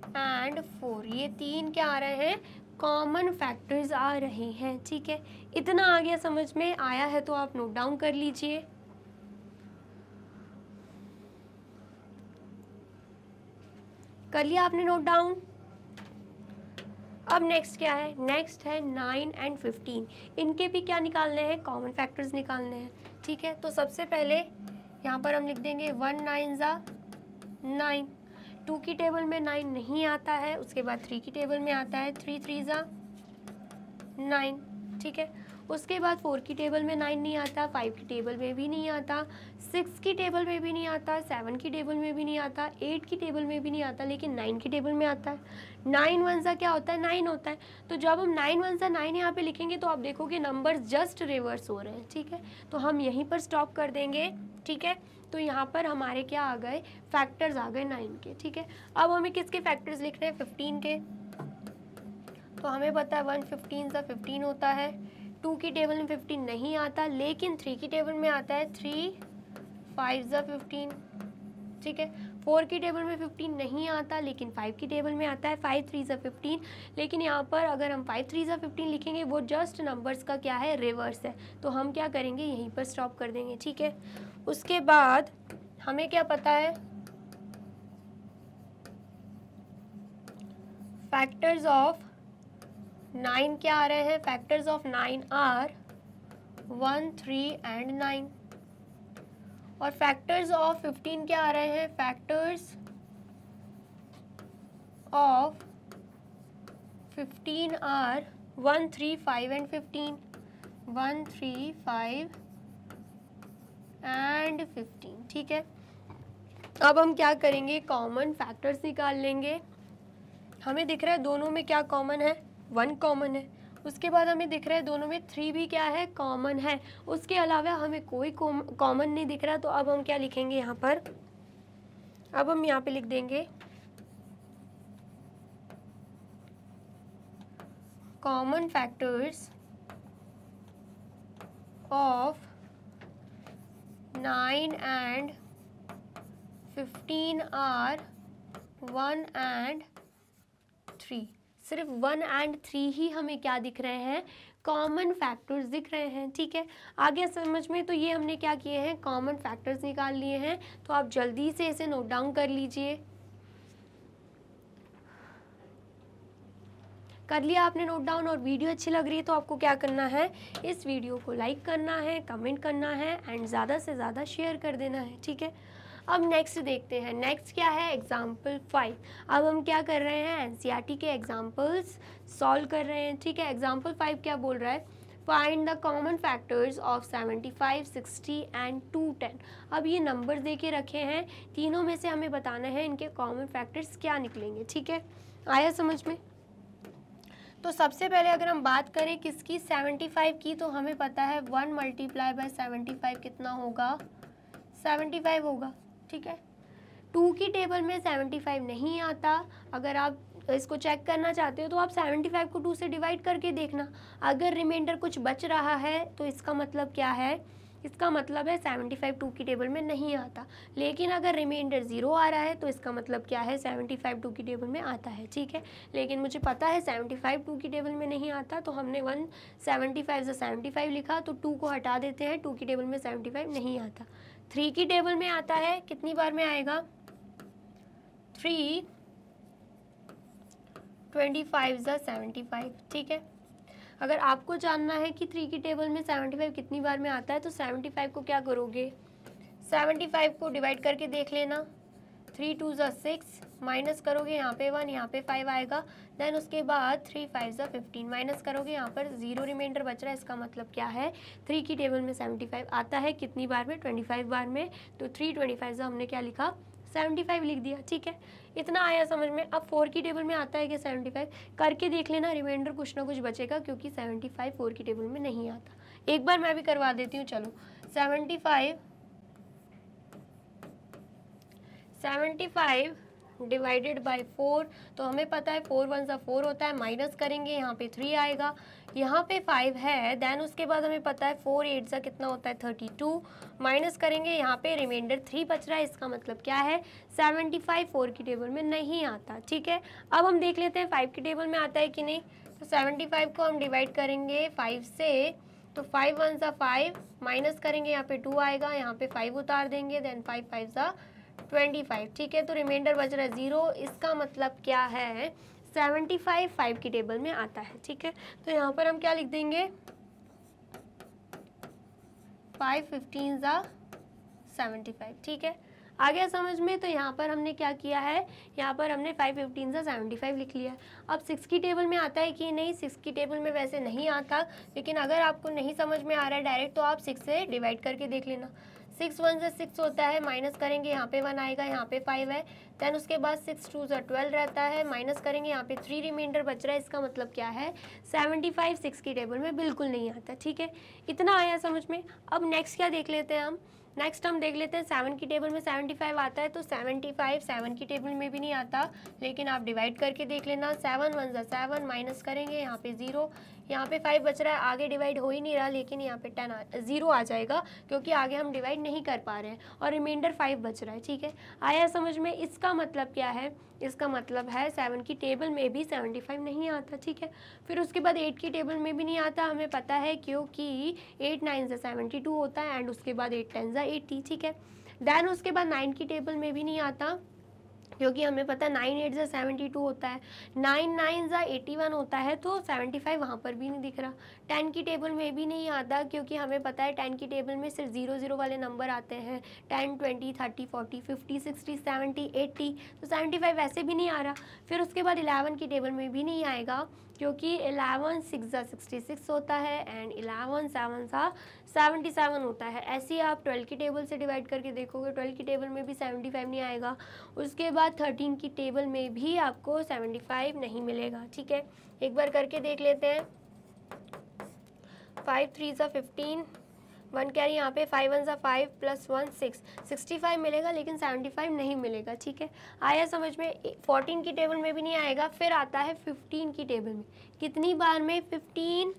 एंड 4। ये 3 क्या आ रहे हैं? कॉमन फैक्टर्स आ रहे हैं। ठीक है, इतना आ गया समझ में? आया है तो आप नोट डाउन कर लीजिए। कर लिया आपने नोट डाउन? अब नेक्स्ट क्या है? नेक्स्ट है 9 एंड 15। इनके भी क्या निकालने हैं? कॉमन फैक्टर्स निकालने हैं। ठीक है, तो सबसे पहले यहाँ पर हम लिख देंगे 1 9 ज़ा 9। 2 की टेबल में 9 नहीं आता है, उसके बाद 3 की टेबल में आता है, 3 3 ज़ा 9। ठीक है, उसके बाद 4 की टेबल में 9 नहीं आता, 5 की टेबल में भी नहीं आता, 6 की टेबल में भी नहीं आता, 7 की टेबल में भी नहीं आता, 8 की टेबल में भी नहीं आता, लेकिन 9 की टेबल में आता है। 9 वन सा क्या होता है, 9 होता है। तो जब हम 9 वन सा 9 यहाँ पे लिखेंगे तो आप देखोगे नंबर जस्ट रिवर्स हो रहे हैं, ठीक है। तो हम यहीं पर स्टॉप कर देंगे, ठीक है। तो यहाँ पर हमारे क्या आ गए, फैक्टर्स आ गए 9 के, ठीक है। अब हमें किसके फैक्टर्स लिखने हैं, 15 के। तो हमें पता है 1 15 सा 15 होता है। 2 की टेबल में 15 नहीं आता, लेकिन 3 की टेबल में आता है 3 5 सा 15, ठीक है। 4 की टेबल में 15 नहीं आता, लेकिन 5 की टेबल में आता है 5 3 सा 15। लेकिन यहाँ पर अगर हम 5 3 सा 15 लिखेंगे वो जस्ट नंबर्स का क्या है, रिवर्स है। तो हम क्या करेंगे, यहीं पर स्टॉप कर देंगे, ठीक है। उसके बाद हमें क्या पता है, फैक्टर्स ऑफ 9 क्या आ रहे हैं, फैक्टर्स ऑफ 9 आर 1 3 एंड 9। और फैक्टर्स ऑफ 15 क्या आ रहे हैं, factors of 15 are 1 3 5 and 15, 1 3 5 and 15, ठीक है। अब हम क्या करेंगे, कॉमन फैक्टर्स निकाल लेंगे। हमें दिख रहा है दोनों में क्या कॉमन है, 1 कॉमन है। उसके बाद हमें दिख रहा है दोनों में 3 भी क्या है, कॉमन है। उसके अलावा हमें कोई कॉमन नहीं दिख रहा। तो अब हम क्या लिखेंगे यहाँ पर, अब हम यहाँ पे लिख देंगे common factors of 9 and 15 are 1 and 3। सिर्फ 1 एंड 3 ही हमें क्या दिख रहे हैं, कॉमन फैक्टर्स दिख रहे हैं, ठीक है। आगे समझ में। तो ये हमने क्या किए हैं, कॉमन फैक्टर्स निकाल लिए हैं। तो आप जल्दी से इसे नोट डाउन कर लीजिए। कर लिया आपने नोट डाउन, और वीडियो अच्छी लग रही है तो आपको क्या करना है, इस वीडियो को लाइक करना है, कमेंट करना है एंड ज़्यादा से ज़्यादा शेयर कर देना है, ठीक है। अब नेक्स्ट देखते हैं, नेक्स्ट क्या है, एग्जाम्पल 5। अब हम क्या कर रहे हैं, एनसीईआरटी के एग्जाम्पल्स सॉल्व कर रहे हैं, ठीक है। एग्जाम्पल 5 क्या बोल रहा है, find the common factors of 75 60 and 210। अब ये नंबर्स दे के रखे हैं, तीनों में से हमें बताना है इनके कॉमन फैक्टर्स क्या निकलेंगे, ठीक है। आया समझ में। तो सबसे पहले अगर हम बात करें किसकी, 75 की, तो हमें पता है 1 मल्टीप्लाई बाय 75 कितना होगा, 75 होगा, ठीक है। 2 की टेबल में 75 नहीं आता। अगर आप इसको चेक करना चाहते हो तो आप 75 को 2 से डिवाइड करके देखना। अगर रिमाइंडर कुछ बच रहा है तो इसका मतलब क्या है, इसका मतलब है 75 2 की टेबल में नहीं आता। लेकिन अगर रिमाइंडर 0 आ रहा है तो इसका मतलब क्या है, 75 2 की टेबल में आता है, ठीक है। लेकिन मुझे पता है 75 2 की टेबल में नहीं आता, तो हमने 175 से 75 लिखा, तो 2 को हटा देते हैं, 2 की टेबल में 75 नहीं आता। 3 की टेबल में आता है, कितनी बार में आएगा, 3 25 से 75, ठीक है। अगर आपको जानना है कि 3 की टेबल में 75 कितनी बार में आता है, तो 75 को क्या करोगे, 75 को डिवाइड करके देख लेना। 3 2 ज़ा 6, माइनस करोगे यहाँ पे 1, यहाँ पे 5 आएगा। देन उसके बाद 3 5 ज़ा 15, माइनस करोगे, यहाँ पर 0 रिमाइंडर बच रहा है। इसका मतलब क्या है, 3 की टेबल में 75 आता है कितनी बार में, 25 बार में। तो 3 25 ज़ा हमने क्या लिखा, 75 लिख दिया, ठीक है। इतना आया समझ में। अब 4 की टेबल में आता है कि 75, करके देख लेना, रिमाइंडर कुछ ना कुछ बचेगा, क्योंकि 75 4 की टेबल में नहीं आता। एक बार मैं भी करवा देती हूँ, चलो। 75 डिवाइडेड बाय 4, तो हमें पता है 4 1 ज़ा 4 होता है, माइनस करेंगे, यहाँ पे 3 आएगा, यहाँ पे 5 है। देन उसके बाद हमें पता है 4 8 ज़ा कितना होता है, 32, माइनस करेंगे, यहाँ पे रिमाइंडर 3 बच रहा है। इसका मतलब क्या है, 75 4 की टेबल में नहीं आता, ठीक है। अब हम देख लेते हैं 5 की टेबल में आता है कि नहीं। तो 75 को हम डिवाइड करेंगे 5 से, तो 5 1 ज़ा 5, माइनस करेंगे, यहाँ पे 2 आएगा, यहाँ पे 5 उतार देंगे, देन 5 5 ज़ा 25, ठीक है। तो रिमाइंडर बच रहा है 0। इसका मतलब क्या है, 75 5 की टेबल में आता है, ठीक है। तो यहाँ पर हम क्या लिख देंगे, 5 15 ज़ा 75, ठीक है। आ गया समझ में। तो यहाँ पर हमने क्या किया है, यहाँ पर हमने 5 15 से 75 लिख लिया। अब 6 की टेबल में आता है कि नहीं, 6 की टेबल में वैसे नहीं आता, लेकिन अगर आपको नहीं समझ में आ रहा है डायरेक्ट तो आप 6 से डिवाइड करके देख लेना। 6 1 से 6 होता है, माइनस करेंगे यहाँ पे 1 आएगा, यहाँ पे 5 है। देन उसके बाद 6 2 से 12 रहता है, माइनस करेंगे यहाँ पे 3 रिमाइंडर बच रहा है। इसका मतलब क्या है, 75 6 की टेबल में बिल्कुल नहीं आता। ठीक है, इतना आया समझ में। अब नेक्स्ट क्या देख लेते हैं हम, नेक्स्ट हम देख लेते हैं 7 की टेबल में 75 आता है। तो 75 7 की टेबल में भी नहीं आता, लेकिन आप डिवाइड करके देख लेना। 7 1 से 7, माइनस करेंगे यहाँ पे 0, यहाँ पे 5 बच रहा है, आगे डिवाइड हो ही नहीं रहा, लेकिन यहाँ पे 0 आ जाएगा क्योंकि आगे हम डिवाइड नहीं कर पा रहे हैं और रिमाइंडर 5 बच रहा है। ठीक है, आया समझ में। इसका मतलब क्या है, इसका मतलब है 7 की टेबल में भी 75 नहीं आता। ठीक है, फिर उसके बाद 8 की टेबल में भी नहीं आता, हमें पता है क्योंकि 8 9 से 72 होता है एंड उसके बाद 8 10 से 80। ठीक है, देन उसके बाद 9 की टेबल में भी नहीं आता क्योंकि हमें पता है 9 8 से 72 होता है, 9 9 से 81 होता है, तो 75 वहाँ पर भी नहीं दिख रहा। 10 की टेबल में भी नहीं आता क्योंकि हमें पता है 10 की टेबल में सिर्फ 0 0 वाले नंबर आते हैं, 10 20 30 40 50 60 70 80, तो 75 वैसे भी नहीं आ रहा। फिर उसके बाद 11 की टेबल में भी नहीं आएगा क्योंकि 11 6 से 66 होता है एंड 11 7 से 77 होता है। ऐसे ही आप 12 की टेबल से डिवाइड करके देखोगे, 12 की टेबल में भी 75 नहीं आएगा। उसके बाद 13 की टेबल में भी आपको 75 नहीं मिलेगा। ठीक है, एक बार करके देख लेते हैं। 5 3 से 15, 1 कैरी यहाँ पे, 5 1 से 5 प्लस 1 6, 65 मिलेगा लेकिन 75 नहीं मिलेगा। ठीक है, आया समझ में। 14 की टेबल में भी नहीं आएगा। फिर आता है 15 की टेबल में, कितनी बार में, 15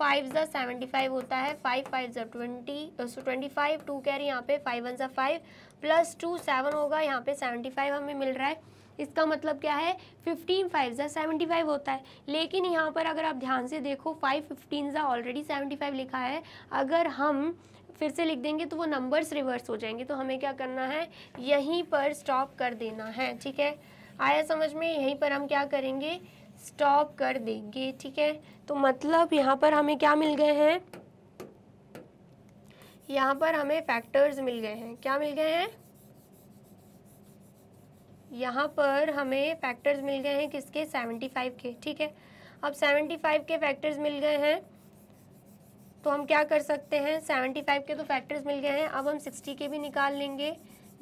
5 से 75 होता है, 5 5 से 20 25, 2 कैरी यहाँ पे, 5 1 से 5 प्लस 2 7 होगा, यहाँ पे 75 हमें मिल रहा है। इसका मतलब क्या है, 15 5 से 75 होता है, लेकिन यहाँ पर अगर आप ध्यान से देखो 5 15 से ऑलरेडी 75 लिखा है। अगर हम फिर से लिख देंगे तो वो नंबर्स रिवर्स हो जाएंगे, तो हमें क्या करना है, यहीं पर स्टॉप कर देना है। ठीक है, आया समझ में। यहीं पर हम क्या करेंगे, स्टॉप कर देंगे। ठीक है, तो मतलब यहाँ पर हमें क्या मिल गए हैं, यहाँ पर हमें फैक्टर्स मिल गए हैं। क्या मिल गए हैं, यहाँ पर हमें फैक्टर्स मिल गए हैं, किसके, 75 के। ठीक है, अब 75 के फैक्टर्स मिल गए हैं तो हम क्या कर सकते हैं, 75 के तो फैक्टर्स मिल गए हैं, अब हम 60 के भी निकाल लेंगे,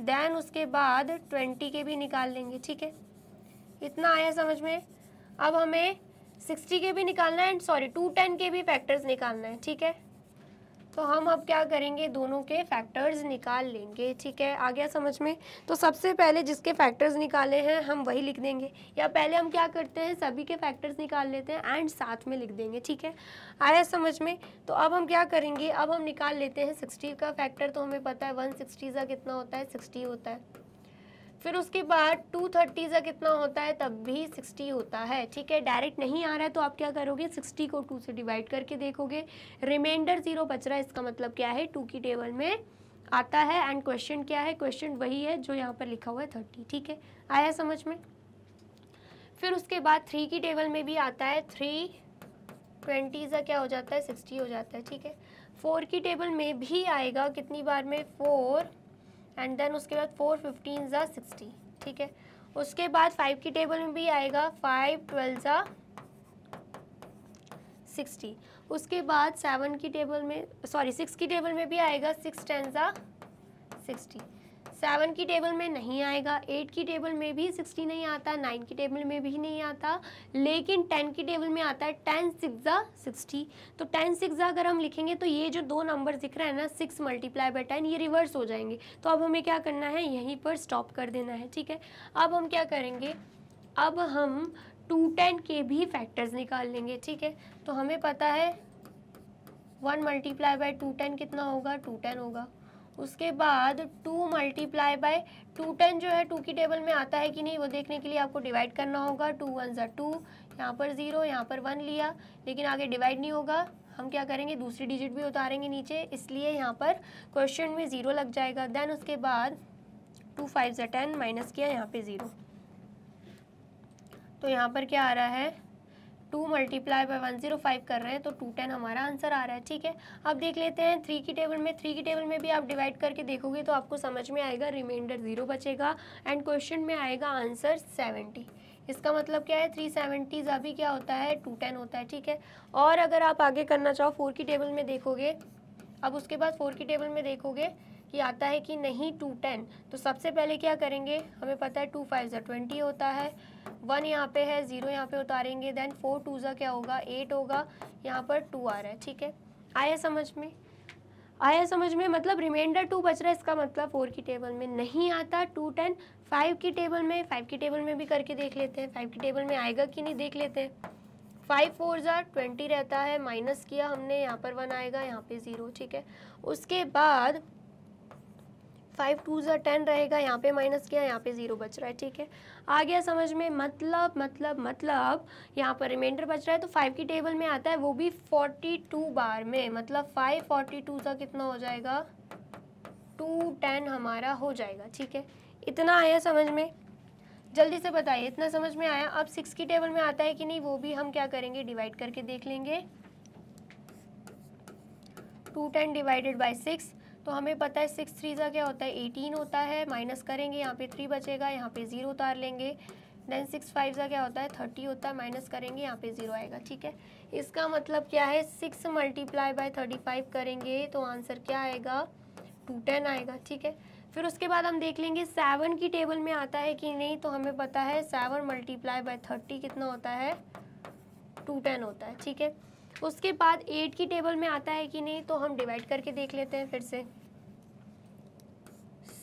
देन उसके बाद 20 के भी निकाल लेंगे। ठीक है, इतना आया समझ में। अब हमें 60 के भी निकालना है एंड 210 के भी फैक्टर्स निकालना है। ठीक है, तो हम अब क्या करेंगे, दोनों के फैक्टर्स निकाल लेंगे। ठीक है, आ गया समझ में। तो सबसे पहले जिसके फैक्टर्स निकाले हैं हम वही लिख देंगे, या पहले हम क्या करते हैं, सभी के फैक्टर्स निकाल लेते हैं एंड साथ में लिख देंगे। ठीक है, आया समझ में। तो अब हम क्या करेंगे, अब हम निकाल लेते हैं 60 का फैक्टर। तो हमें पता है 160 का कितना होता है, 60 होता है। फिर उसके बाद 230 का कितना होता है, तब भी 60 होता है। ठीक है, डायरेक्ट नहीं आ रहा है तो आप क्या करोगे, 60 को 2 से डिवाइड करके देखोगे, रिमाइंडर 0 बच रहा है। इसका मतलब क्या है, 2 की टेबल में आता है एंड क्वेश्चन क्या है, क्वेश्चन वही है जो यहाँ पर लिखा हुआ है 30। ठीक है, आया समझ में। फिर उसके बाद 3 की टेबल में भी आता है, 3 20 का क्या हो जाता है, 60 हो जाता है। ठीक है, 4 की टेबल में भी आएगा, कितनी बार में, 4 एंड देन उसके बाद 4 15 जा 60। ठीक है, उसके बाद 5 की टेबल में भी आएगा, 5 12 जा 60। उसके बाद 7 की टेबल में, 6 की टेबल में भी आएगा, 6 10 जा 60। 7 की टेबल में नहीं आएगा, 8 की टेबल में भी 60 नहीं आता, 9 की टेबल में भी नहीं आता, लेकिन 10 की टेबल में आता है, 10 6 जा 60। तो 10 6 जा अगर हम लिखेंगे तो ये जो दो नंबर दिख रहा है ना, 6 मल्टीप्लाई बाय 10, ये रिवर्स हो जाएंगे। तो अब हमें क्या करना है, यहीं पर स्टॉप कर देना है। ठीक है, अब हम क्या करेंगे, अब हम 210 के भी फैक्टर्स निकाल लेंगे। ठीक है, तो हमें पता है 1 मल्टीप्लाई बाय 210 कितना होगा, 210 होगा। उसके बाद 2 मल्टीप्लाई बाय 210 जो है 2 की टेबल में आता है कि नहीं वो देखने के लिए आपको डिवाइड करना होगा। 2 1 जा 2, यहाँ पर 0, यहाँ पर 1 लिया, लेकिन आगे डिवाइड नहीं होगा। हम क्या करेंगे, दूसरी डिजिट भी उतारेंगे नीचे, इसलिए यहाँ पर क्वेश्चन में 0 लग जाएगा। देन उसके बाद 2 5 जा 10, माइनस किया, यहाँ पे 0, तो यहाँ पर क्या आ रहा है, 2 मल्टीप्लाई बाय 105 कर रहे हैं तो 210 हमारा आंसर आ रहा है। ठीक है, अब देख लेते हैं 3 की टेबल में। 3 की टेबल में भी आप डिवाइड करके देखोगे तो आपको समझ में आएगा, रिमाइंडर 0 बचेगा एंड क्वेश्चन में आएगा आंसर 70। इसका मतलब क्या है, 370 अभी क्या होता है, 210 होता है। ठीक है, और अगर आप आगे करना चाहो 4 की टेबल में देखोगे, अब उसके बाद 4 की टेबल में देखोगे कि आता है कि नहीं 210, तो सबसे पहले क्या करेंगे, हमें पता है 2 5 20 होता है, 1 यहाँ पे है, 0 यहाँ पे उतारेंगे, देन 4 2 क्या होगा, 8 होगा, यहाँ पर 2 आ रहा है। ठीक है, आया समझ में, आया समझ में, मतलब रिमाइंडर 2 बच रहा है, इसका मतलब 4 की टेबल में नहीं आता 210। 5 की टेबल में, 5 की टेबल में भी करके देख लेते हैं, 5 की टेबल में आएगा कि नहीं देख लेते हैं। 5 4 20 रहता है, माइनस किया हमने, यहाँ पर 1 आएगा, यहाँ पे 0। ठीक है, उसके बाद 5 2 10 रहेगा, यहाँ पे माइनस किया, यहाँ पे 0 बच रहा है। ठीक है, आ गया समझ में, मतलब यहाँ पर रिमाइंडर बच रहा है तो 5 की टेबल में आता है, वो भी 42 बार में, मतलब 5 42 का कितना हो जाएगा, 210 हमारा हो जाएगा। ठीक है, इतना आया समझ में, जल्दी से बताइए, इतना समझ में आया। अब 6 की टेबल में आता है कि नहीं, वो भी हम क्या करेंगे, डिवाइड करके देख लेंगे। 210 डिवाइडेड बाय 6, तो हमें पता है 6 3 क्या होता है, 18 होता है, माइनस करेंगे, यहाँ पे 3 बचेगा, यहाँ पे 0 उतार लेंगे, देन 6 5 क्या होता है, 30 होता है, माइनस करेंगे, यहाँ पे 0 आएगा। ठीक है, इसका मतलब क्या है, 6 मल्टीप्लाई बाय 35 करेंगे तो आंसर क्या आएगा, 210 आएगा। ठीक है, फिर उसके बाद हम देख लेंगे 7 की टेबल में आता है कि नहीं, तो हमें पता है 7 मल्टीप्लाई बाय 30 कितना होता है, 210 होता है। ठीक है, उसके बाद 8 की टेबल में आता है कि नहीं, तो हम डिवाइड करके देख लेते हैं फिर से।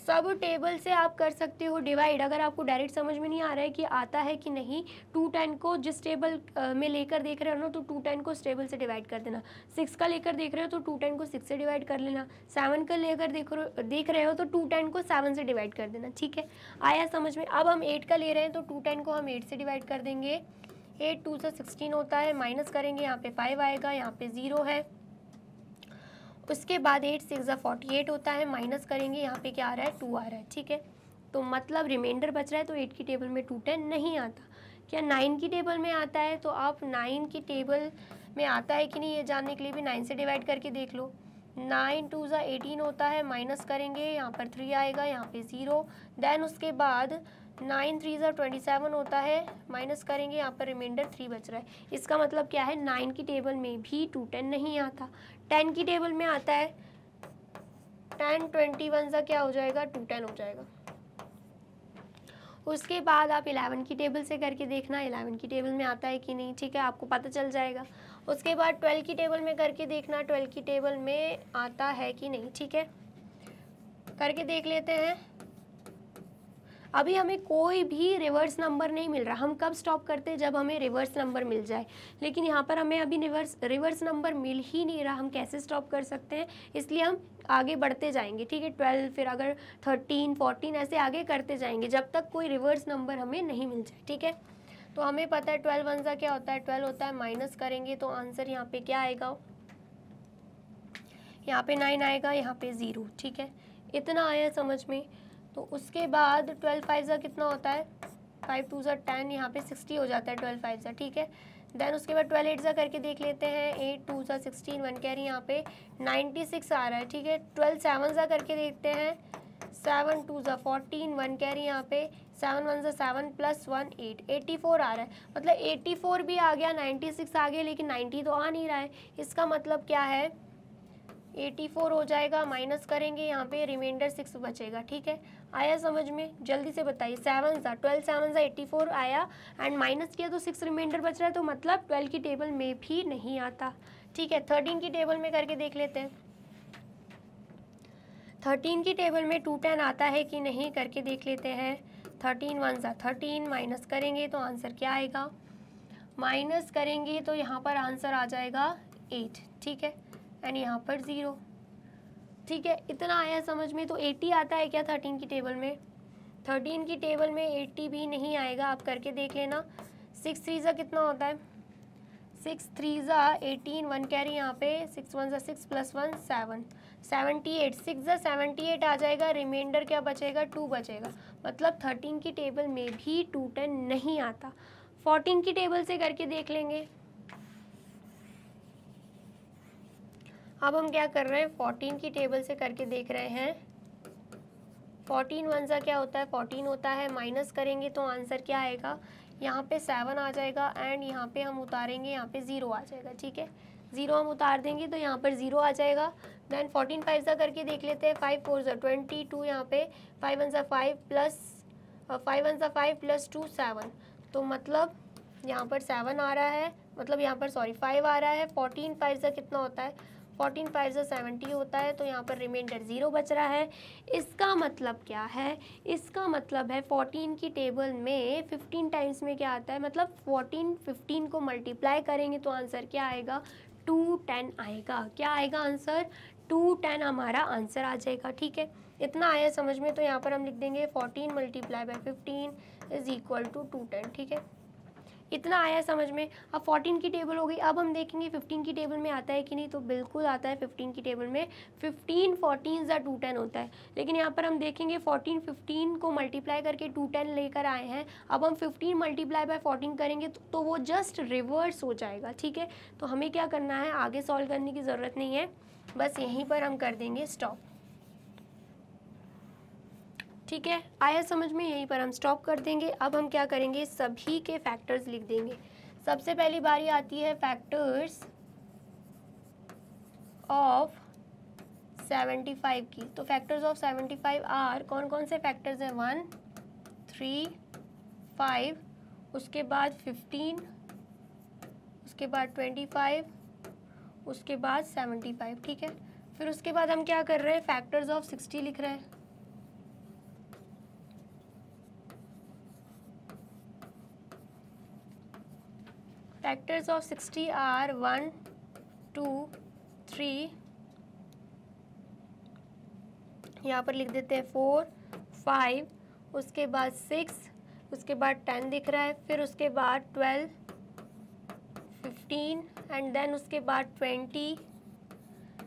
सब टेबल से आप कर सकते हो डिवाइड, अगर आपको डायरेक्ट समझ में नहीं आ रहा है कि आता है कि नहीं, 210 को जिस टेबल में लेकर देख रहे हो ना, तो 210 को उस टेबल से डिवाइड कर देना। 6 का लेकर देख रहे हो तो 210 को 6 से डिवाइड कर लेना। 7 का लेकर देख रहे हो तो 210 को 7 से डिवाइड कर देना। ठीक है, आया समझ में। अब हम 8 का ले रहे हैं तो 210 को हम 8 से डिवाइड कर देंगे। 8 2 16 होता है, माइनस करेंगे, यहाँ पे 5 आएगा, यहाँ पे 0 है। उसके बाद 8 6 48 होता है, माइनस करेंगे, यहाँ पे क्या आ रहा है, 2 आ रहा है। ठीक है, तो मतलब रिमाइंडर बच रहा है, तो 8 की टेबल में 210 नहीं आता। क्या 9 की टेबल में आता है, तो आप 9 की टेबल में आता है कि नहीं ये जानने के लिए भी 9 से डिवाइड करके देख लो। 9 2 18 होता है, माइनस करेंगे, यहाँ पर 3 आएगा, यहाँ पे 0, देन उसके बाद 9 3 27 होता है, माइनस करेंगे, यहाँ पर रिमाइंडर 3 बच रहा है। इसका मतलब क्या है, 9 की टेबल में भी 210 नहीं आता। 10 की टेबल में आता है, 10 21 सा क्या हो जाएगा, 210 हो जाएगा। उसके बाद आप 11 की टेबल से करके देखना, 11 की टेबल में आता है कि नहीं। ठीक है, आपको पता चल जाएगा। उसके बाद 12 की टेबल में करके देखना, 12 की टेबल में आता है कि नहीं। ठीक है, करके देख लेते हैं। अभी हमें कोई भी रिवर्स नंबर नहीं मिल रहा, हम कब स्टॉप करते हैं, जब हमें रिवर्स नंबर मिल जाए, लेकिन यहाँ पर हमें अभी रिवर्स नंबर मिल ही नहीं रहा, हम कैसे स्टॉप कर सकते हैं, इसलिए हम आगे बढ़ते जाएंगे। ठीक है, 12, फिर अगर 13 14 ऐसे आगे करते जाएंगे जब तक कोई रिवर्स नंबर हमें नहीं मिल जाए। ठीक है, तो हमें पता है 12 1 क्या होता है, 12 होता है, माइनस करेंगे तो आंसर यहाँ पे क्या आएगा, यहाँ पे 9 आएगा, यहाँ पे 0। ठीक है, इतना आया समझ में। तो उसके बाद 12 5 कितना होता है, 5 2 10, यहाँ पे 60 हो जाता है 12 5। ठीक है, देन उसके बाद 12 8 करके देख लेते हैं। 8 2 16, 1 कैरी, यहाँ पे 96 आ रहा है। ठीक है, 12 7 करके देखते हैं। 7 2 14, 1 कैरी, यहाँ पे 7 1 7 प्लस 1 8, 84 आ रहा है। मतलब 84 भी आ गया, 96 आ गया, लेकिन 90 तो आ नहीं रहा है। इसका मतलब क्या है, 84 हो जाएगा, माइनस करेंगे, यहाँ पे रिमाइंडर 6 बचेगा। ठीक है, आया समझ में, जल्दी से बताइए। 7 12 7 84 आया एंड माइनस किया तो 6 रिमाइंडर बच रहा है, तो मतलब 12 की टेबल में भी नहीं आता। ठीक है, 13 की टेबल में करके देख लेते हैं। 13 की टेबल में 210 आता है कि नहीं, करके देख लेते हैं। 13 1 13, माइनस करेंगे तो आंसर क्या आएगा, माइनस करेंगे तो यहाँ पर आंसर आ जाएगा 8। ठीक है, एंड यहाँ पर 0। ठीक है, इतना आया समझ में। तो 80 आता है क्या 13 की टेबल में, 13 की टेबल में 80 भी नहीं आएगा, आप करके देख लेना। 6 3 कितना होता है, 6 3 18, 1 कैरी, यहाँ पे 6 1 6 प्लस 1 7, 78, 6 78 आ जाएगा, रिमाइंडर क्या बचेगा, 2 बचेगा। मतलब 13 की टेबल में भी 210 नहीं आता। 14 की टेबल से करके देख लेंगे। अब हम क्या कर रहे हैं, 14 की टेबल से करके देख रहे हैं। 14 वन सा क्या होता है, 14 होता है, माइनस करेंगे तो आंसर क्या आएगा, यहाँ पे 7 आ जाएगा एंड यहाँ पे हम उतारेंगे, यहाँ पे 0 आ जाएगा। ठीक है, 0 हम उतार देंगे तो यहाँ पर 0 आ जाएगा। देन 14 5 सा करके देख लेते हैं। 5 4 सा 22, यहाँ पे 5 1 सा 5 प्लस 5 1 सा 5 प्लस 2 7, तो मतलब यहाँ पर 7 आ रहा है, मतलब यहाँ पर सॉरी 5 आ रहा है। 14 5 सा कितना होता है, 14 5 सा 70 होता है, तो यहाँ पर रिमाइंडर 0 बच रहा है। इसका मतलब क्या है, इसका मतलब है 14 की टेबल में 15 टाइम्स में क्या आता है, मतलब 14 15 को मल्टीप्लाई करेंगे तो आंसर क्या आएगा, 210 आएगा। क्या आएगा आंसर, 210 हमारा आंसर आ जाएगा। ठीक है, इतना आया समझ में, तो यहाँ पर हम लिख देंगे 14 multiply by 15 is equal to 210। ठीक है, इतना आया समझ में। अब 14 की टेबल हो गई, अब हम देखेंगे 15 की टेबल में आता है कि नहीं, तो बिल्कुल आता है 15 की टेबल में। 15 14 ज़ा 210 होता है, लेकिन यहाँ पर हम देखेंगे 14 15 को मल्टीप्लाई करके 210 लेकर आए हैं। अब हम 15 मल्टीप्लाई बाय 14 करेंगे तो वो जस्ट रिवर्स हो जाएगा। ठीक है, तो हमें क्या करना है, आगे सॉल्व करने की ज़रूरत नहीं है, बस यहीं पर हम कर देंगे स्टॉप। ठीक है, आया समझ में, यहीं पर हम स्टॉप कर देंगे। अब हम क्या करेंगे, सभी के फैक्टर्स लिख देंगे। सबसे पहली बारी आती है फैक्टर्स ऑफ 75 की। तो फैक्टर्स ऑफ 75 आर, कौन कौन से फैक्टर्स हैं, 1 3 5, उसके बाद 15, उसके बाद 25, उसके बाद 75। ठीक है, फिर उसके बाद हम क्या कर रहे हैं, फैक्टर्स ऑफ 60 लिख रहे हैं। फैक्टर्स ऑफ 60 आर 1 2 3, यहाँ पर लिख देते हैं 4 5, उसके बाद 6, उसके बाद 10 दिख रहा है, फिर उसके बाद 12 15 एंड देन उसके बाद 20,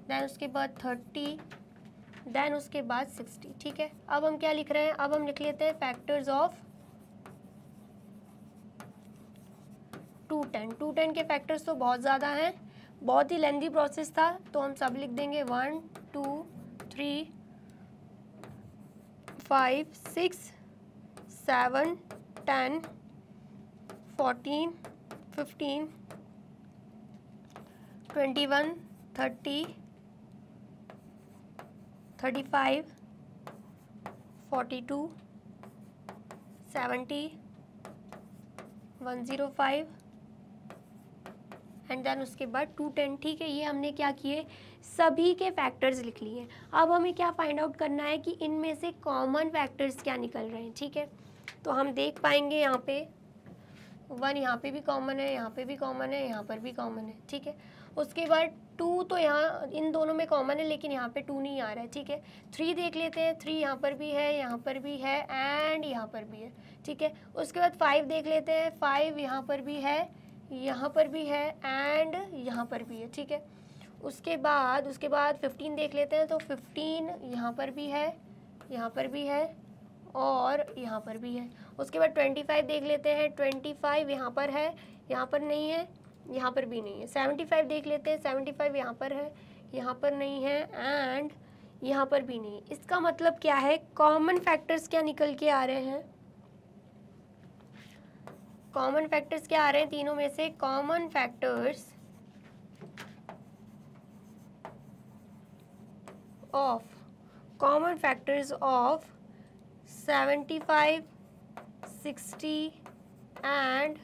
देन उसके बाद 30, देन उसके बाद 60। ठीक है, अब हम क्या लिख रहे हैं, अब हम लिख लेते हैं फैक्टर्स ऑफ 210। 210 के फैक्टर्स तो बहुत ज़्यादा हैं, बहुत ही लेंथी प्रोसेस था, तो हम सब लिख देंगे 1 2 3 5 6 7 10 14 15 21 30 35 42 70 105 एंड देन उसके बाद 210। ठीक है, ये हमने क्या किए, सभी के फैक्टर्स लिख लिए। अब हमें क्या फाइंड आउट करना है कि इनमें से कॉमन फैक्टर्स क्या निकल रहे हैं। ठीक है, तो हम देख पाएंगे यहाँ पे 1 यहाँ पे भी कॉमन है, यहाँ पे भी कॉमन है, यहाँ पर भी कॉमन है। ठीक है, उसके बाद 2 तो यहाँ इन दोनों में कॉमन है, लेकिन यहाँ पे 2 नहीं आ रहा है। ठीक है, 3 देख लेते हैं, 3 यहाँ पर भी है, यहाँ पर भी है एंड यहाँ पर भी है। ठीक है, उसके बाद 5 देख लेते हैं, 5 यहाँ पर भी है, यहाँ पर भी है एंड यहाँ पर भी है। ठीक है, उसके बाद 15 देख लेते हैं, तो 15 यहाँ पर भी है, यहाँ पर भी है और यहाँ पर भी है। उसके बाद 25 देख लेते हैं, 25 यहाँ पर है, यहाँ पर नहीं है, यहाँ पर भी नहीं है। 75 देख लेते हैं, 75 यहाँ पर है, यहाँ पर नहीं है एंड यहाँ पर भी नहीं है। इसका मतलब क्या है, कॉमन फैक्टर्स क्या निकल के आ रहे हैं, कॉमन फैक्टर्स क्या आ रहे हैं तीनों में से, common factors of 75 60 and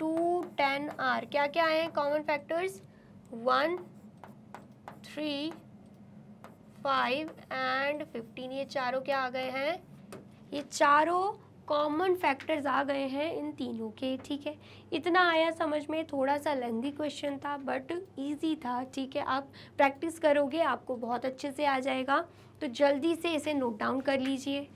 210 are. क्या क्या आए हैं कॉमन फैक्टर्स, 1 3 5 एंड 15। ये चारों क्या आ गए हैं, ये चारों कॉमन फैक्टर्स आ गए हैं इन तीनों के। ठीक है, इतना आया समझ में, थोड़ा सा लेंथी क्वेश्चन था बट इजी था। ठीक है, आप प्रैक्टिस करोगे आपको बहुत अच्छे से आ जाएगा, तो जल्दी से इसे नोट डाउन कर लीजिए।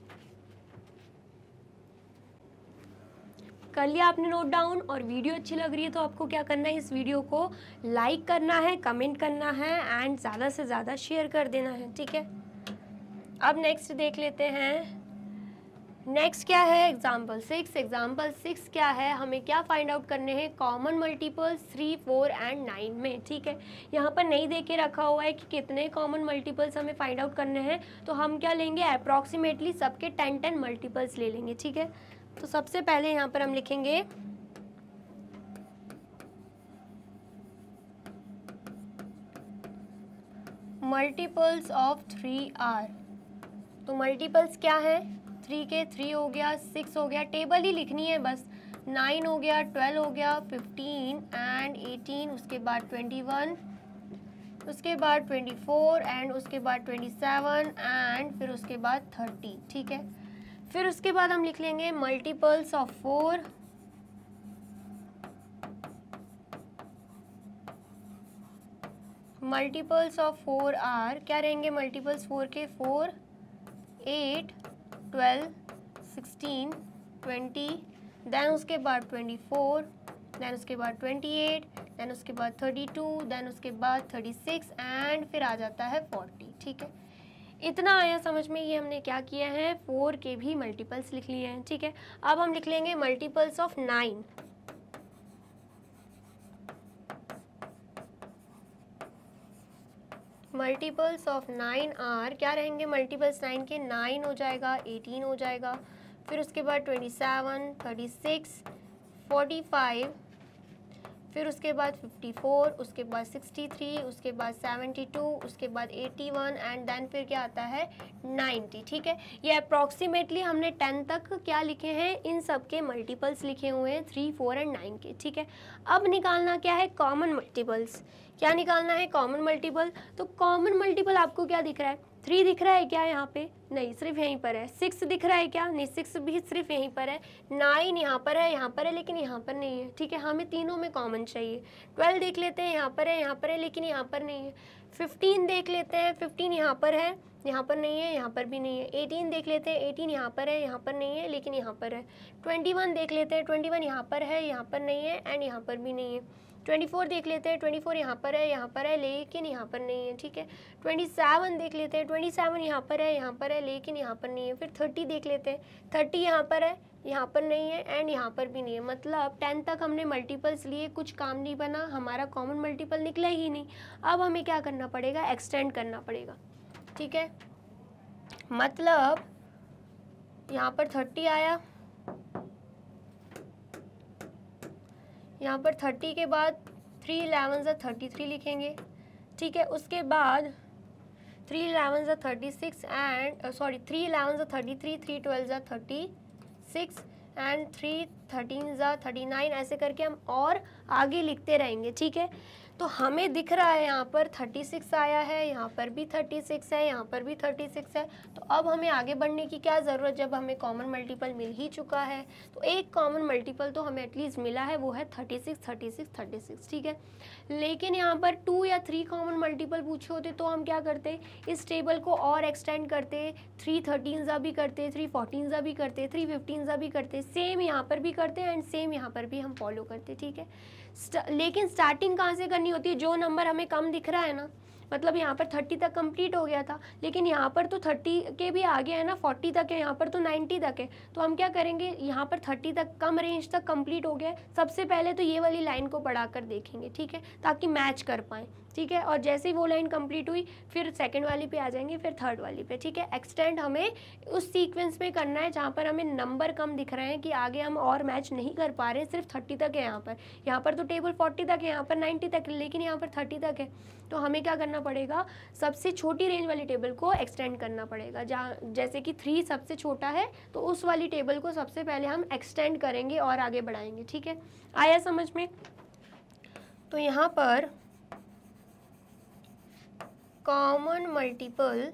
कर लिया आपने नोट डाउन, और वीडियो अच्छी लग रही है तो आपको क्या करना है, इस वीडियो को लाइक करना है, कमेंट करना है एंड ज़्यादा से ज़्यादा शेयर कर देना है। ठीक है, अब नेक्स्ट देख लेते हैं नेक्स्ट क्या है एग्जाम्पल 6। एग्जाम्पल 6 क्या है, हमें क्या फाइंड आउट करने हैं, कॉमन मल्टीपल्स 3, 4 एंड 9 में। ठीक है, यहाँ पर नहीं दे के रखा हुआ है कि कितने कॉमन मल्टीपल्स हमें फाइंड आउट करने हैं, तो हम क्या लेंगे, अप्रॉक्सीमेटली सबके 10 मल्टीपल्स ले लेंगे। ठीक है, तो सबसे पहले यहाँ पर हम लिखेंगे मल्टीपल्स ऑफ 3 आर। तो मल्टीपल्स क्या है, 3 के 3 हो गया, 6 हो गया, टेबल ही लिखनी है बस, 9 हो गया, 12 हो गया, 15 एंड 18, उसके बाद 21, उसके बाद 24 एंड उसके बाद 27 एंड फिर उसके बाद 30। ठीक है, फिर उसके बाद हम लिख लेंगे multiples of 4, multiples of 4 are क्या रहेंगे, मल्टीपल्स 4 के 4, 8, 12, 16, 20, देन उसके बाद 24, देन उसके बाद 28, देन उसके बाद 32, देन उसके बाद 36 एंड फिर आ जाता है 40। ठीक है, इतना आया समझ में। ये हमने क्या किया है, 4 के भी मल्टीपल्स लिख लिए हैं। ठीक है, अब हम लिख लेंगे multiples of 9। Multiples of 9 are क्या रहेंगे, मल्टीपल्स 9 के 9 हो जाएगा, 18 हो जाएगा, फिर उसके बाद 27, 36, 45, फिर उसके बाद 54, उसके बाद 63, उसके बाद 72, उसके बाद 81 एंड देन फिर क्या आता है 90। ठीक है, ये अप्रॉक्सीमेटली हमने 10 तक क्या लिखे हैं, इन सब के मल्टीपल्स लिखे हुए हैं 3, 4 एंड 9 के। ठीक है, अब निकालना क्या है, कॉमन मल्टीपल्स। क्या निकालना है, कॉमन मल्टीपल। तो कॉमन मल्टीपल आपको क्या दिख रहा है, 3 दिख रहा है क्या यहाँ पे, नहीं, सिर्फ यहीं पर है। 6 दिख रहा है क्या, नहीं, 6 भी सिर्फ यहीं पर है। 9 यहाँ पर है, यहाँ पर है, लेकिन यहाँ पर नहीं है। ठीक है, हमें तीनों में कॉमन चाहिए। 12 देख लेते हैं, यहाँ पर है, यहाँ पर है, लेकिन यहाँ पर नहीं है। 15 देख लेते हैं, 15 यहाँ पर है, यहाँ पर नहीं है, यहाँ पर भी नहीं है। 18 देख लेते हैं, 18 यहाँ पर है, यहाँ पर नहीं है, लेकिन यहाँ पर है। 21 देख लेते हैं, 21 यहाँ पर है, यहाँ पर नहीं है एंड यहाँ पर भी नहीं है। 24 देख लेते हैं, 24 यहाँ पर है, यहाँ पर है, लेकिन यहाँ पर नहीं है। ठीक है, 27 देख लेते हैं, 27 यहाँ पर है, यहाँ पर है, लेकिन यहाँ पर नहीं है। फिर 30 देख लेते हैं, 30 यहाँ पर है, यहाँ पर नहीं है एंड यहाँ पर भी नहीं है। मतलब 10 तक हमने मल्टीपल्स लिए, कुछ काम नहीं बना, हमारा कॉमन मल्टीपल निकला ही नहीं। अब हमें क्या करना पड़ेगा, एक्सटेंड करना पड़ेगा। ठीक है, मतलब यहाँ पर 30 आया, यहाँ पर 30 के बाद 3 11 ज़ा 33 लिखेंगे। ठीक है, उसके बाद 3 11 ज़ा 36 एंड 3 11 ज़ा 33, 3 12 ज़ा 36 एंड 3 13 ज़ा 39, ऐसे करके हम और आगे लिखते रहेंगे। ठीक है, तो हमें दिख रहा है यहाँ पर 36 आया है, यहाँ पर भी 36 है, यहाँ पर भी 36 है। तो अब हमें आगे बढ़ने की क्या ज़रूरत, जब हमें कॉमन मल्टीपल मिल ही चुका है। तो एक कॉमन मल्टीपल तो हमें एटलीस्ट मिला है, वो है 36, 36, 36। ठीक है, लेकिन यहाँ पर 2 या 3 कॉमन मल्टीपल पूछे होते तो हम क्या करते, इस टेबल को और एक्सटेंड करते, 3 13 ज़ा भी करते, 3 14 ज़ा भी करते, 3 15 ज़ा भी करते, सेम यहाँ पर भी करते एंड सेम यहाँ पर भी हम फॉलो करते। ठीक है, लेकिन स्टार्टिंग कहाँ से करनी होती है, जो नंबर हमें कम दिख रहा है ना, मतलब यहाँ पर 30 तक कंप्लीट हो गया था, लेकिन यहाँ पर तो 30 के भी आगे है ना, 40 तक है, यहाँ पर तो 90 तक है। तो हम क्या करेंगे, यहाँ पर 30 तक कम रेंज तक कंप्लीट हो गया, सबसे पहले तो ये वाली लाइन को पढ़ाकर देखेंगे। ठीक है, ताकि मैच कर पाएँ। ठीक है, और जैसे ही वो लाइन कंप्लीट हुई फिर सेकंड वाली पे आ जाएंगे, फिर थर्ड वाली पे। ठीक है, एक्सटेंड हमें उस सीक्वेंस में करना है जहाँ पर हमें नंबर कम दिख रहे हैं कि आगे हम और मैच नहीं कर पा रहे हैं, सिर्फ 30 तक है। यहाँ पर तो टेबल 40 तक है, यहाँ पर 90 तक है, लेकिन यहाँ पर 30 तक है। तो हमें क्या करना पड़ेगा, सबसे छोटी रेंज वाली टेबल को एक्सटेंड करना पड़ेगा। जहाँ जैसे कि 3 सबसे छोटा है, तो उस वाली टेबल को सबसे पहले हम एक्सटेंड करेंगे और आगे बढ़ाएंगे। ठीक है, आया समझ में। तो यहाँ पर common multiple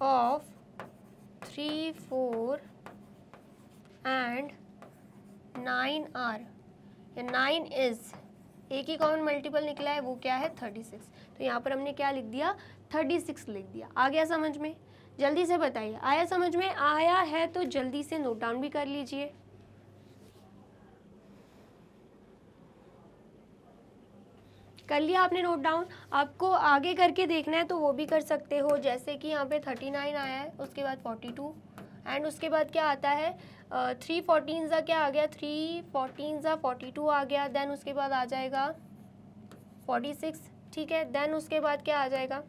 of 3, 4 and 9 are, 9 is, एक ही कॉमन मल्टीपल निकला है, वो क्या है 36। तो यहाँ पर हमने क्या लिख दिया, 36 लिख दिया। आ गया समझ में, जल्दी से बताइए, आया समझ में। आया है तो जल्दी से नोट डाउन भी कर लीजिए। कर लिया आपने नोट डाउन। आपको आगे करके देखना है तो वो भी कर सकते हो, जैसे कि यहाँ पे 39 आया है, उसके बाद 42 एंड उसके बाद क्या आता है 3 14 ज़ा क्या आ गया, 3 14 ज़ा 42 आ गया। देन उसके बाद आ जाएगा 46, ठीक है। देन उसके बाद क्या आ जाएगा,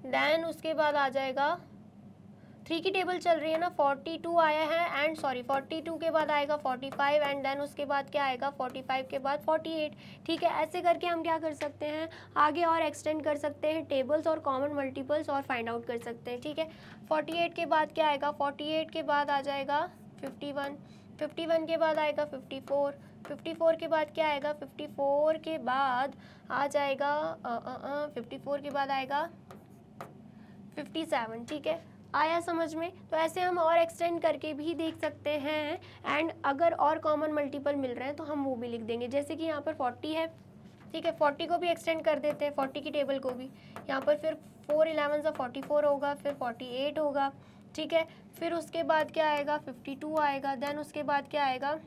देन उसके बाद आ जाएगा 3 की टेबल चल रही है ना, 42 आया है एंड सॉरी 42 के बाद आएगा 45 एंड देन उसके बाद क्या आएगा 45 के बाद 48, ठीक है। ऐसे करके हम क्या कर सकते हैं, आगे और एक्सटेंड कर सकते हैं टेबल्स और कॉमन मल्टीपल्स और फाइंड आउट कर सकते हैं, ठीक है। 48 के बाद क्या आएगा, 48 के बाद आ जाएगा 51, 51 के बाद आएगा 54, 54 के बाद क्या आएगा, 54 के बाद आ जाएगा 54 के बाद आएगा 57, ठीक है। आया समझ में? तो ऐसे हम और एक्सटेंड करके भी देख सकते हैं एंड अगर और कॉमन मल्टीपल मिल रहे हैं तो हम वो भी लिख देंगे। जैसे कि यहाँ पर 40 है, ठीक है, 40 को भी एक्सटेंड कर देते हैं, 40 की टेबल को भी। यहाँ पर फिर 4 11 सा 44 होगा, फिर 48 होगा, ठीक है। फिर उसके बाद क्या आएगा 52 आएगा। देन उसके बाद क्या आएगा,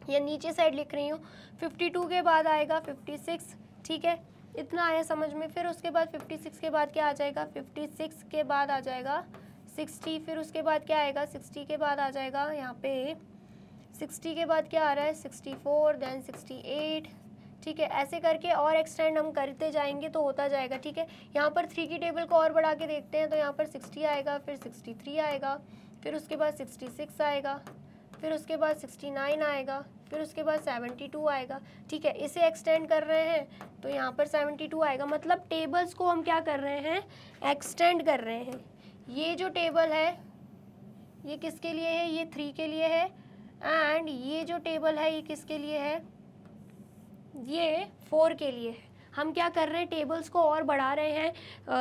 ये नीचे साइड लिख रही हूँ, 52 के बाद आएगा 56, ठीक है। इतना आया समझ में। फिर उसके बाद 56 के बाद क्या आ जाएगा, 56 के बाद आ जाएगा 60, फिर उसके बाद क्या आएगा 60 के बाद आ जाएगा यहाँ पे 60 के बाद क्या आ रहा है 64, देन 68, ठीक है। ऐसे करके और एक्सटेंड हम करते जाएंगे तो होता जाएगा, ठीक है। यहाँ पर 3 की टेबल को और बढ़ा के देखते हैं तो यहाँ पर 60 आएगा, फिर 63 आएगा, फिर उसके बाद 66 आएगा, फिर उसके बाद 69 आएगा, फिर उसके बाद 72 आएगा, ठीक है। इसे एक्सटेंड कर रहे हैं तो यहाँ पर 72 आएगा। मतलब टेबल्स को हम क्या कर रहे हैं, एक्सटेंड कर रहे हैं। ये जो टेबल है ये किसके लिए है, ये 3 के लिए है एंड ये जो टेबल है ये किसके लिए है, ये 4 के लिए है। हम क्या कर रहे हैं, टेबल्स को और बढ़ा रहे हैं,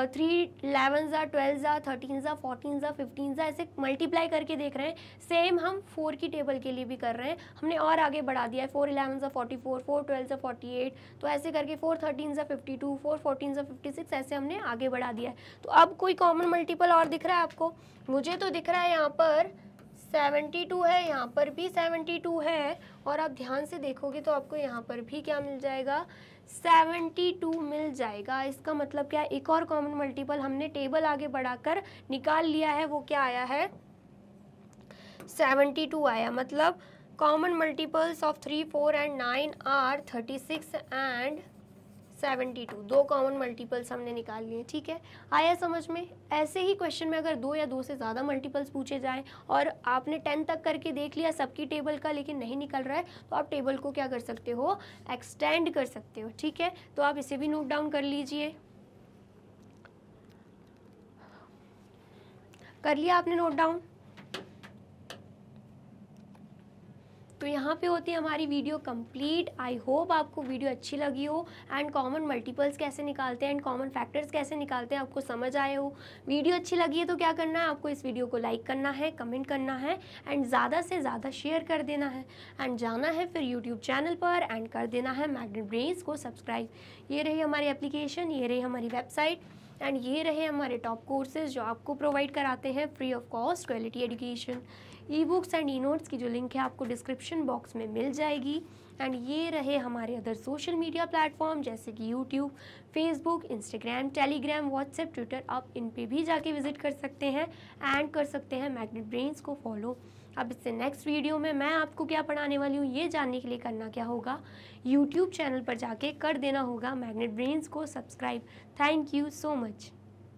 3 11 ज़ा 12 ज़ा 13 ज़ा 14 ज़ा 15 ज़ा ऐसे मल्टीप्लाई करके देख रहे हैं। सेम हम 4 की टेबल के लिए भी कर रहे हैं, हमने और आगे बढ़ा दिया है, 4 11 ज़ा 44, 4 12 ज़ा 48, तो ऐसे करके 4 13 ज़ा 52, 4 14 ज़ा 56 ऐसे हमने आगे बढ़ा दिया है। तो अब कोई कॉमन मल्टीपल और दिख रहा है आपको? मुझे तो दिख रहा है यहाँ पर 72 है, यहाँ पर भी 72 है और आप ध्यान से देखोगे तो आपको यहाँ पर भी क्या मिल जाएगा, 72 मिल जाएगा। इसका मतलब क्या है, एक और कॉमन मल्टीपल हमने टेबल आगे बढ़ाकर निकाल लिया है, वो क्या आया है 72 आया। मतलब common multiples of 3 4 and 9 are 36 and 72, दो कॉमन मल्टीपल्स हमने निकाल लिए, ठीक है। आया समझ में? ऐसे ही क्वेश्चन में अगर 2 या 2 से ज़्यादा मल्टीपल्स पूछे जाएं और आपने 10 तक करके देख लिया सबकी टेबल का लेकिन नहीं निकल रहा है तो आप टेबल को क्या कर सकते हो, एक्सटेंड कर सकते हो, ठीक है। तो आप इसे भी नोट डाउन कर लीजिए। कर लिया आपने नोट डाउन? तो यहाँ पे होती है हमारी वीडियो कंप्लीट। आई होप आपको वीडियो अच्छी लगी हो एंड कॉमन मल्टीपल्स कैसे निकालते हैं एंड कॉमन फैक्टर्स कैसे निकालते हैं आपको समझ आए हो। वीडियो अच्छी लगी है तो क्या करना है, आपको इस वीडियो को लाइक करना है, कमेंट करना है एंड ज़्यादा से ज़्यादा शेयर कर देना है एंड जाना है फिर यूट्यूब चैनल पर एंड कर देना है मैग्नेट ब्रेन्स को सब्सक्राइब। ये रही हमारी एप्लीकेशन, ये रही हमारी वेबसाइट एंड ये रहे हमारे टॉप कोर्सेज जो आपको प्रोवाइड कराते हैं free of cost quality education. E books and e notes की जो लिंक है आपको डिस्क्रिप्शन बॉक्स में मिल जाएगी एंड ये रहे हमारे अदर सोशल मीडिया प्लेटफॉर्म जैसे कि YouTube, Facebook, Instagram, Telegram, WhatsApp, Twitter. आप इन पे भी जाके विजिट कर सकते हैं एंड कर सकते हैं मैग्नेट ब्रेन्स को फॉलो। अब इससे नेक्स्ट वीडियो में मैं आपको क्या पढ़ाने वाली हूँ ये जानने के लिए करना क्या होगा, यूट्यूब चैनल पर जाके कर देना होगा मैग्नेट ब्रेन्स को subscribe. Thank you so much.